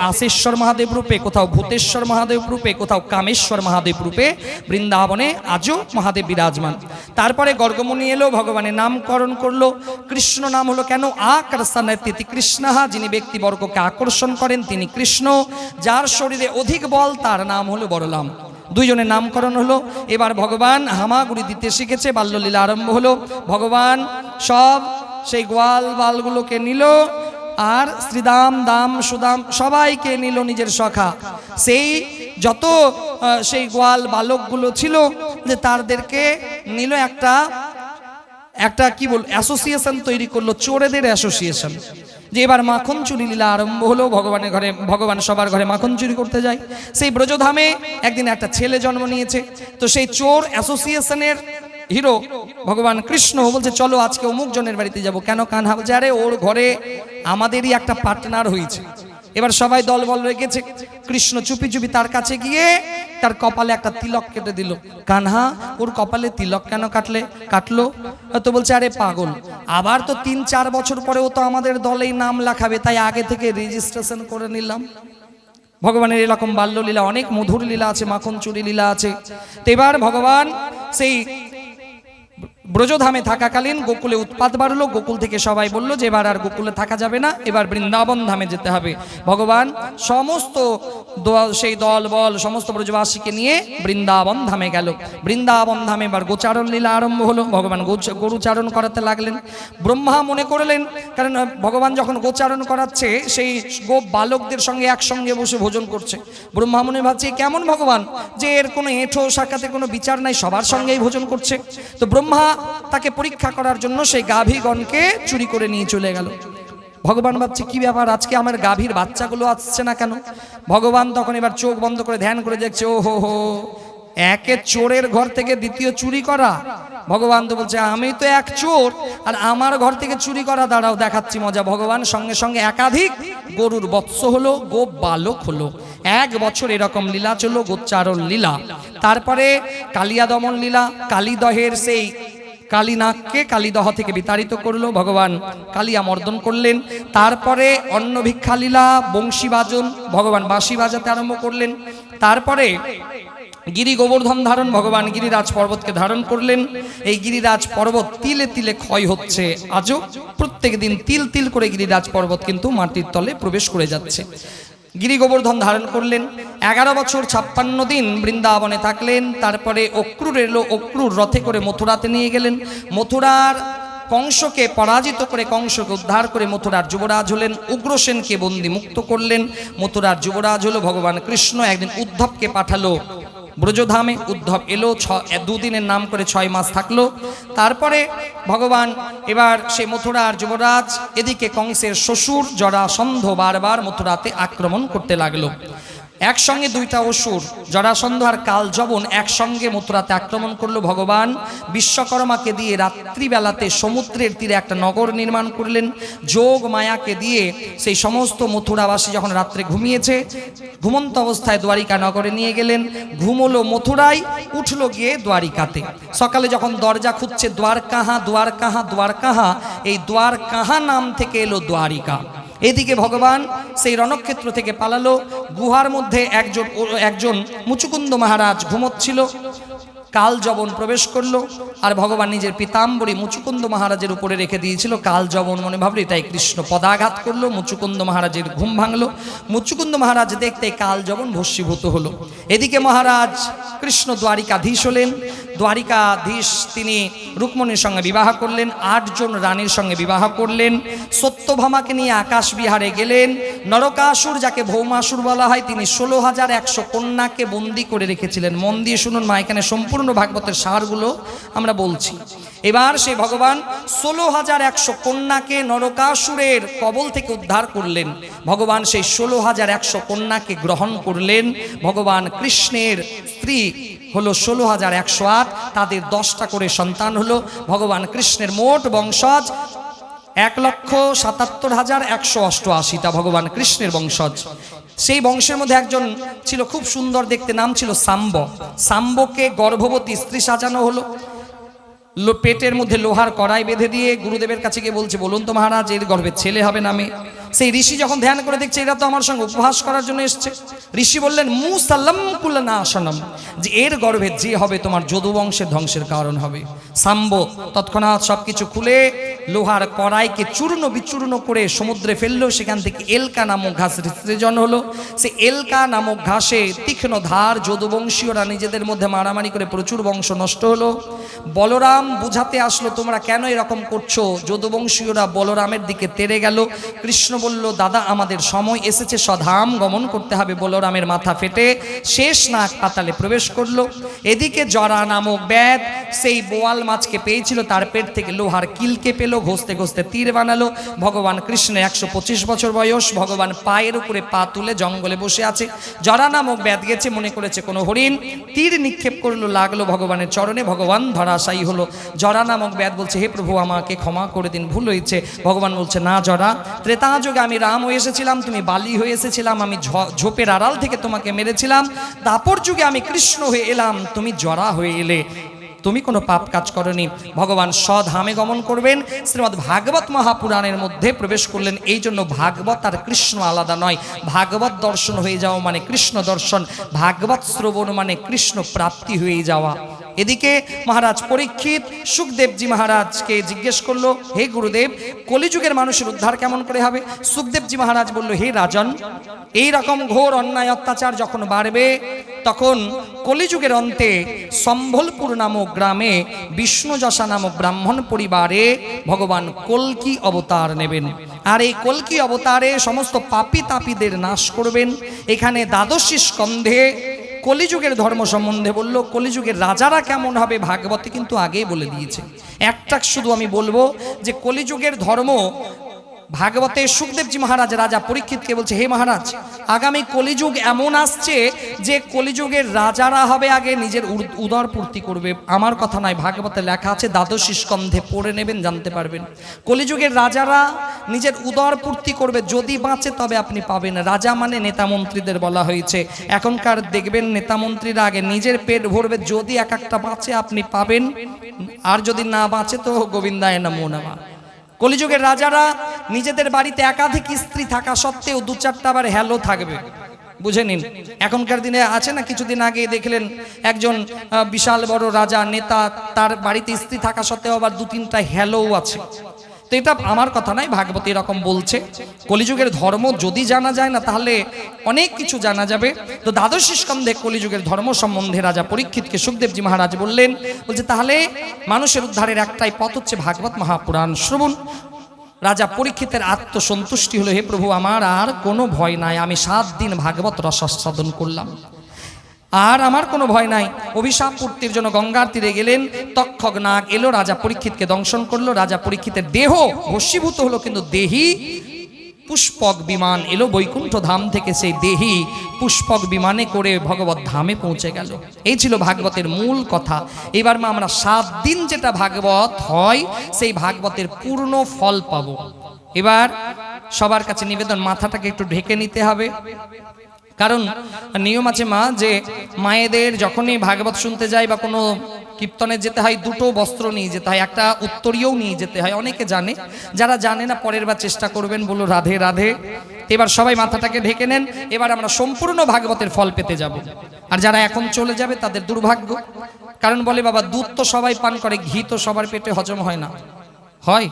আশেশ্বর মহাদেব রূপে, কোথাও ভূতেশ্বর মহাদেব রূপে, কোথাও কামেশ্বর মহাদেব রূপে বৃন্দাবনে আজও মহাদেব বিরাজমান। তারপরে গর্গমুনি এলো, ভগবানের নামকরণ করলো। কৃষ্ণ নাম হলো কেন? আকর্ষণেতি কৃষ্ণঃ, যিনি ব্যক্তিবর্গকে আকর্ষণ করেন তিনি কৃষ্ণ। যার শরীরে অধিক বল তার নাম হলো বলরাম। 2 জনের নামকরণ হলো। এবার ভগবান হামাগুড়ি দিতে শিখেছে, বাল্যলীলা আরম্ভ হলো। ভগবান সব সেই গোয়াল বালগুলোকে নিল, আর শ্রীদাম দাম সুদাম সবাইকে নিল নিজের সখা। সেই যত সেই গোয়াল বালকগুলো ছিল, যে তাদেরকে নিল একটা কি বল অ্যাসোসিয়েশন তৈরি করলো, চোরেদের অ্যাসোসিয়েশন। যে এবার মাখন চুরি লীলা আরম্ভ হলো। ভগবানের ঘরে, ভগবান সবার ঘরে মাখন চুরি করতে যায়। সেই ব্রজধামে একদিন একটা ছেলে জন্ম নিয়েছে। তো সেই চোর অ্যাসোসিয়েশনের হিরো ভগবান কৃষ্ণ বলছে, চলো আজকে অমুক জনের বাড়িতে যাব। কেন? কানহা বলছে, আরে ওর ঘরে আমাদেরই একটা পার্টনার হয়েছে। এবার সবাই দলবল রেখেছে। কৃষ্ণ চুপি চুপি তার কাছে গিয়ে তার কপালে একটা তিলক কেটে দিল। কানহা, ওর কপালে তিলক কেন কাটলো? তো বলছে, আরে পাগল, আবার তো 3-4 বছর পরেও তো আমাদের দলেই নাম লেখাবে, তাই আগে থেকে রেজিস্ট্রেশন করে নিলাম। ভগবানের এরকম বাল্যলীলা, অনেক মধুর লীলা আছে, মাখন চুরি লীলা আছে। তো এবার ভগবান সেই ব্রজধামে থাকাকালীন গোকুলে উৎপাত বাড়লো। গোকুল থেকে সবাই বলল যে এবার আর গোকুলে থাকা যাবে না, এবার বৃন্দাবন ধামে যেতে হবে। ভগবান সমস্ত সেই দল বল সমস্ত ব্রজবাসীকে নিয়ে বৃন্দাবন ধামে গেল। বৃন্দাবন ধামে এবার গোচারণ লীলা আরম্ভ হলো। ভগবান গরুচারণ করাতে লাগলেন। ব্রহ্মা মনে করলেন, কারণ ভগবান যখন গোচারণ করাচ্ছে সেই গোপ বালকদের সঙ্গে একসঙ্গে বসে ভোজন করছে। ব্রহ্মা মনে ভাবছে, কেমন ভগবান যে এর কোনো এঁঠো শাখাতে কোনো বিচার নাই, সবার সঙ্গেই ভোজন করছে। তো ব্রহ্মা তাকে পরীক্ষা করার জন্য সেই গাভীগণকে চুরি করে নিয়ে চলে গেল। ভগবান ভাবছে, কি ব্যাপার, আজকে আমার গাভীর বাচ্চাগুলো আসছে না কেন? ভগবান তখন এবার চোখ বন্ধ করে ধ্যান করে দেখছে, ও হো, একে চোরের ঘর থেকে দ্বিতীয় চুরি করা। ভগবান তো বলছে, আমি তো এক চোর, আর আমার ঘর থেকে চুরি করা, দাঁড়াও দেখাচ্ছি মজা। ভগবান সঙ্গে সঙ্গে একাধিক গরুর বৎস হলো, গোপ বালক হলো। 1 বছর এরকম লীলা চলল, গোচারণ লীলা। তারপরে কালিয়া দমন লীলা, কালীদহের সেই কালীনাগকে কালীদহ থেকে বিতাড়িত করলো। ভগবান কালিয়া মর্দন করলেন। তারপরে অন্ন ভিক্ষা লীলা, বংশী বাজন, ভগবান বাঁশি বাজাতে আরম্ভ করলেন। তারপরে গিরি গোবর্ধন ধারণ, ভগবান গিরিরাজ পর্বতকে ধারণ করলেন। এই গিরিরাজ পর্বত তিলে তিলে ক্ষয় হচ্ছে। আজও প্রত্যেক দিন তিল তিল করে গিরিরাজ পর্বত কিন্তু মাটির তলে প্রবেশ করে যাচ্ছে। গিরি গোবর্ধন ধারণ করলেন। 11 বছর 56 দিন বৃন্দাবনে থাকলেন। তারপরে অক্রুর এলো, অক্রুর রথে করে মথুরাতে নিয়ে গেলেন। মথুরার কংসকে পরাজিত করে, কংসকে উদ্ধার করে মথুরার যুবরাজ হলেন। উগ্রসেনকে বন্দি মুক্ত করলেন। মথুরার যুবরাজ হলো ভগবান কৃষ্ণ। একদিন উদ্ধবকে পাঠালো ব্রজধামে। উদ্ধব এলো, 2 দিনের নাম করে 6 মাস থাকলো। তারপরে ভগবান এবার সে মথুরার যুবরাজ, এদিকে কংসের শ্বশুর জরাসন্ধ বারবার মথুরাতে আক্রমণ করতে লাগলো। একসঙ্গে 2টা অসুর, জরাসন্ধ আর কালযবন, একসঙ্গে মথুরাতে আক্রমণ করলো। ভগবান বিশ্বকর্মাকে দিয়ে রাত্রিবেলাতে সমুদ্রের তীরে একটা নগর নির্মাণ করলেন। যোগ মায়াকে দিয়ে সেই সমস্ত মথুরাবাসী যখন রাত্রে ঘুমিয়েছে, ঘুমন্ত অবস্থায় দ্বারিকা নগরে নিয়ে গেলেন। ঘুমলো মথুরায়, উঠলো গিয়ে দ্বারিকাতে। সকালে যখন দরজা খুঁজছে, দ্বার কাহা দ্বার কাহা দ্বার কাহা, এই দ্বার কাহা নাম থেকে এলো দ্বারিকা। এদিকে ভগবান সেই রণক্ষেত্র থেকে পালালো। গুহার মধ্যে একজন মুচুকুন্দ মহারাজ ঘুমোচ্ছিল। কাল যবন প্রবেশ করলো, আর ভগবান নিজের পিতাম্বরী মুচুকুন্দ মহারাজের উপরে রেখে দিয়েছিল। কাল যবন মনে ভাবলো এটাই কৃষ্ণ, পদাঘাত করলো, মুচুকুন্দ মহারাজের ঘুম ভাঙলো। মুচুকুন্দ মহারাজ দেখতে কাল যবন ভস্মীভূত হলো। এদিকে মহারাজ কৃষ্ণ দ্বারিকাধীশ হলেন। দ্বারিকাধীশ তিনি রুক্মিণীর সঙ্গে বিবাহ করলেন, 8 জন রানীর সঙ্গে বিবাহ করলেন। সত্যভামাকে নিয়ে আকাশ বিহারে গেলেন। নরকাসুর, যাকে ভৌমাসুর বলা হয়, তিনি 16,100 কন্যাকে বন্দী করে রেখেছিলেন। মন দিয়ে শুনুন মা, এখানে সম্পূর্ণ ভাগবতের সারগুলো আমরা বলছি। এবার সেই ভগবান 16,100 কন্যাকে নরকাসুরের কবল থেকে উদ্ধার করলেন। ভগবান সেই 16,100 কন্যাকে গ্রহণ করলেন। ভগবান কৃষ্ণের স্ত্রী হলো 16,108, তাদের 10টা করে সন্তান হলো। ভগবান কৃষ্ণের মোট বংশজ 1,77,188টা ভগবান কৃষ্ণের বংশজ। সেই বংশের মধ্যে একজন ছিল খুব সুন্দর দেখতে, নাম ছিল সাম্ব। সাম্বকে গর্ভবতী স্ত্রী সাজানো হলো। পেটের মধ্যে লোহার কড়াই বেঁধে দিয়ে গুরুদেবের কাছে গিয়ে বলছে, বলুন তো মহারাজ, এর গর্ভে ছেলে হবে না মেয়ে? সেই ঋষি যখন ধ্যান করে দেখছে এরা তো আমার সঙ্গে উপহাস করার জন্য এসছে, ঋষি বললেন মুসাল্লাম কুল্লানা আসানম, যে এর গর্ভে যে হবে তোমার যদুবংশের ধ্বংসের কারণ হবে। সাম্ব তৎক্ষণাৎ সবকিছু খুলে লোহার কড়াইকে চূর্ণ বিচূর্ণ করে সমুদ্রে ফেললো। সেখান থেকে এলকা নামক ঘাস সৃজন হলো। সে এলকা নামক ঘাসে তীক্ষ্ণ ধার, যদুবংশীয়রা নিজেদের মধ্যে মারামারি করে প্রচুর বংশ নষ্ট হলো। বলরাম বুঝাতে আসলো, তোমরা কেন এরকম করছো? যদুবংশীয়রা বলরামের দিকে তেড়ে গেল। কৃষ্ণ বলল, দাদা আমাদের সময় এসেছে, স্বধাম গমন করতে হবে। বলরামের মাথা ফেটে শেষ নাগ পাতালে প্রবেশ করলো। এদিকে জরা নামক ব্যাধ সেই বোয়াল মাছকে পেয়েছিল, তার পেট থেকে লোহার কিলকে পেল, ঘষতে ঘষতে তীর বানালো। ভগবান কৃষ্ণের 125 বছর বয়স। ভগবান পায়ের উপরে পা তুলে জঙ্গলে বসে আছে। জরা নামক ব্যাধ গেছে, মনে করেছে কোনো হরিণ, তীর নিক্ষেপ করলো, লাগলো ভগবানের চরণে, ভগবান ধরাশায়ী হলো। জরা নামক ব্যাধ বলছে, হে প্রভু আমাকে ক্ষমা করে দিন, ভুল হয়েছে। ভগবান বলছে, না জরা, ত্রেতা যুগে আমি রাম হয়ে এসেছিলাম, তুমি বালি হয়ে এসেছিলাম, আমি ঝোপের আড়াল থেকে তোমাকে মেরেছিলাম। দাপর যুগে আমি কৃষ্ণ হয়ে এলাম, তুমি জরা হয়ে এলে, তুমি কোনো পাপ কাজ করনি। ভগবান স্বধামে গমন করবেন, শ্রীমদ্ ভাগবত মহাপুরাণের মধ্যে প্রবেশ করলেন। এই জন্য ভাগবত আর কৃষ্ণ আলাদা নয়। ভাগবত দর্শন হয়ে যাওয়া মানে কৃষ্ণ দর্শন, ভাগবত শ্রবণ মানে কৃষ্ণ প্রাপ্তি হয়ে যাওয়া। এদিকে মহারাজ পরীক্ষিত সুখদেবজি মহারাজকে জিজ্ঞেস করলো, হে গুরুদেব, কলিযুগের মানুষের উদ্ধার কেমন করে হবে? সুখদেবজি মহারাজ বলল, হে রাজন, এই রকম ঘোর অন্যায় অত্যাচার যখন বাড়বে, তখন কলিযুগের অন্তে সম্বলপুর নামক গ্রামে বিষ্ণুযশা নামক ব্রাহ্মণ পরিবারে ভগবান কল্কি অবতার নেবেন। আর এই কল্কি অবতারে সমস্ত পাপী তাপীদের নাশ করবেন। এখানে 12 স্কন্ধে কলিযুগের ধর্ম সম্বন্ধে বলল। কলিযুগের রাজারা কেমন হবে ভাগবতে কিন্তু আগেই বলে দিয়েছে। একটা শুধু আমি বলবো যে কলিযুগের ধর্ম ভাগবতে সুখদেবজি মহারাজ রাজা পরীক্ষিতকে বলছে, হে মহারাজ, আগামী কলিযুগ এমন আসছে যে কলিযুগের রাজারা হবে আগে নিজের উদর পূর্তি করবে। আমার কথা নয়, ভাগবতে লেখা আছে, 12 স্কন্ধে পড়ে নেবেন, জানতে পারবেন। কলিযুগের রাজারা নিজের উদর পূর্তি করবে, যদি বাঁচে তবে আপনি পাবেন। রাজা মানে নেতা মন্ত্রীদের বলা হয়েছে। এখনকার দেখবেন নেতা মন্ত্রীরা আগে নিজের পেট ভরবে, যদি এক একটা বাঁচে আপনি পাবেন, আর যদি না বাঁচে তো গোবিন্দায় নমো নমঃ। কলিযুগের রাজারা নিজেদের বাড়িতে একাধিক স্ত্রী থাকা সত্ত্বেও 2-4টা আবার হ্যালো থাকবে, বুঝে নিন। এখনকার দিনে আছে না, কিছুদিন আগে দেখলেন একজন বিশাল বড় রাজা নেতা, তার বাড়িতে স্ত্রী থাকা সত্ত্বেও আবার 2-3টা হ্যালোও আছে। তো এটা আমার কথা নয়, ভাগবত এরকম বলছে। কলিযুগের ধর্ম যদি জানা যায় না তাহলে অনেক কিছু জানা যাবে। তো 12 স্কন্ধে কলিযুগের ধর্ম সম্বন্ধে রাজা পরীক্ষিতকে সুখদেবজি মহারাজ বললেন, বলছে তাহলে মানুষের উদ্ধারের একটাই পথ হচ্ছে ভাগবত মহাপুরাণ শ্রবণ। রাজা পরীক্ষিতের আত্মসন্তুষ্টি হলো, হে প্রভু আমার আর কোনো ভয় নাই, আমি 7 দিন ভাগবত রসাস্বাদন করলাম, আর আমার কোনো ভয় নাই। অভিশাপ পূর্তির জন্য গঙ্গার তীরে গেলেন। তক্ষক নাগ এলো, রাজা পরীক্ষিতকে দংশন করলো। রাজা পরীক্ষিতের দেহ ভস্মীভূত হলো, কিন্তু দেহি পুষ্পক বিমান এলো বৈকুণ্ঠ ধাম থেকে। সেই দেহি পুষ্পক বিমানে করে ভগবত ধামে পৌঁছে গেল। এই ছিল ভাগবতের মূল কথা। এবার আমরা 7 দিন যেটা ভাগবত হয় সেই ভাগবতের পূর্ণ ফল পাবো। এবার সবার কাছে নিবেদন, মাথাটাকে একটু ঢেকে নিতে হবে, কারণ নিয়ম আছে মা, যে মায়েদের যখনই ভাগবত শুনতে যায় বা কোনো কীর্তনে যেতে হয় দুটো বস্ত্র নিয়ে যেতে হয়, একটা উত্তরীয়ও নিয়ে যেতে হয়, অনেকে জানে, যারা জানে না পরের বার চেষ্টা করবেন, বলো রাধে রাধে। এবার সবাই মাথাটাকে ঢেকে নেন, এবার আমরা সম্পূর্ণ ভাগবতের ফল পেতে যাব। আর যারা এখন চলে যাবে তাদের দুর্ভাগ্য, কারণ বলে বাবা দুধ তো সবাই পান করে, ঘি তো সবার পেটে হজম হয় না, হয়?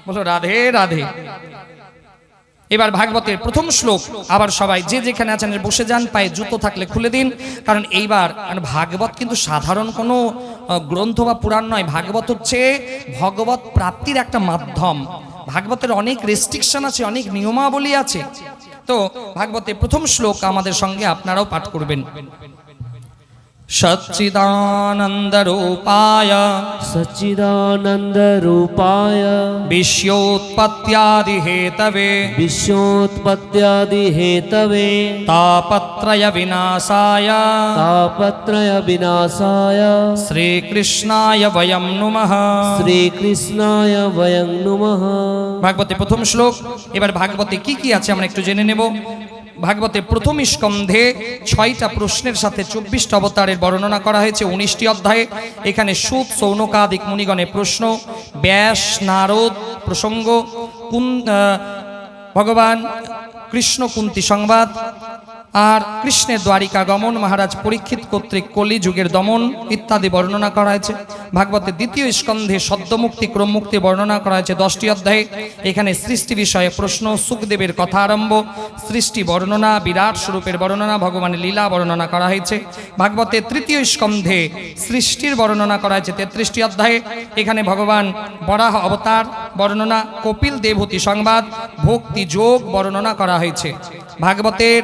বলো রাধে রাধে। এবার ভাগবতের প্রথম শ্লোক, আবার সবাই যে যেখানে আছেন বসে যান, পায়ে জুতো থাকলে খুলে দিন, কারণ এইবার ভাগবত কিন্তু সাধারণ কোনো গ্রন্থ বা পুরাণ নয়, ভাগবত হচ্ছে ভগবত প্রাপ্তির একটা মাধ্যম। ভাগবতের অনেক রেস্ট্রিকশন আছে, অনেক নিয়মাবলী আছে। তো ভাগবতের প্রথম শ্লোক আমাদের সঙ্গে আপনারাও পাঠ করবেন। সচ্চিদানন্দ রূপায় सच्चिदानंद रूपाय विश्योत्पत्त्यादि हेतवे विश्वोत्पत्त्यादि हेतवे तापत्रय विनाशाय तापत्रय विनाशाय श्रीकृष्णाय वयं नुमः। श्रीकृष्णाय वयं नुमः। ভাগবতের প্রথম শ্লোক। এবার ভাগবতে কি কি আছে আমরা একটু জেনে নেব। ভাগবতের প্রথম স্কন্ধে 6টা প্রশ্নের সাথে 24টা অবতারের বর্ণনা করা হয়েছে 19টি অধ্যায়ে। এখানে সুত সৌনকাদিক মুনিগণের প্রশ্ন, ব্যাস নারদ প্রসঙ্গ, ভগবান কৃষ্ণ কুন্তি সংবাদ, আর কৃষ্ণের দ্বারিকা গমন, মহারাজ পরীক্ষিত কর্তৃক কলি যুগের দমন ইত্যাদি বর্ণনা করা হয়েছে। ভাগবতের দ্বিতীয় স্কন্ধে সদ্যমুক্তি ক্রমমুক্তি বর্ণনা করা হয়েছে 10টি অধ্যায়ে। এখানে সৃষ্টি বিষয়ে প্রশ্ন, সুখদেবের কথা আরম্ভ, সৃষ্টি বর্ণনা, বিরাট স্বরূপের বর্ণনা, ভগবানের লীলা বর্ণনা করা হয়েছে। ভাগবতের তৃতীয় স্কন্ধে সৃষ্টির বর্ণনা করা হয়েছে 33টি অধ্যায়ে। এখানে ভগবান বরাহ অবতার বর্ণনা, কপিল দেবহূতি সংবাদ, ভক্তি যোগ বর্ণনা করা হয়েছে। ভাগবতের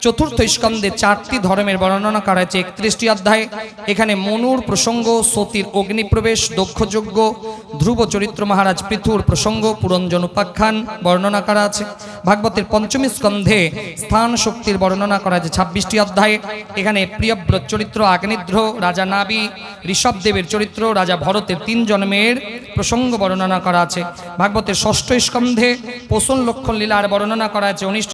চতুর্থ স্কন্ধে 4টি ধর্মের বর্ণনা করা হয়েছে 31টি অধ্যায়ে। এখানে মনুর প্রসঙ্গ, সতীর অগ্নিপ্রবেশ, দক্ষযজ্ঞ, ধ্রুব চরিত্র, মহারাজ পৃথুর প্রসঙ্গ, পুরঞ্জন উপাখ্যান বর্ণনা করা আছে। ভাগবতের পঞ্চম স্কন্ধে স্থান শক্তির বর্ণনা করা হয়েছে 26টি অধ্যায়ে। এখানে প্রিয়ব্রত চরিত্র, আগ্নিধ্র, রাজা নাবি, ঋষভদেবের চরিত্র, রাজা ভরতের 3 জন্মের প্রসঙ্গ বর্ণনা করা আছে। ভাগবতের ষষ্ঠ স্কন্ধে পোষণ লক্ষণ লীলার বর্ণনা করা হয়েছে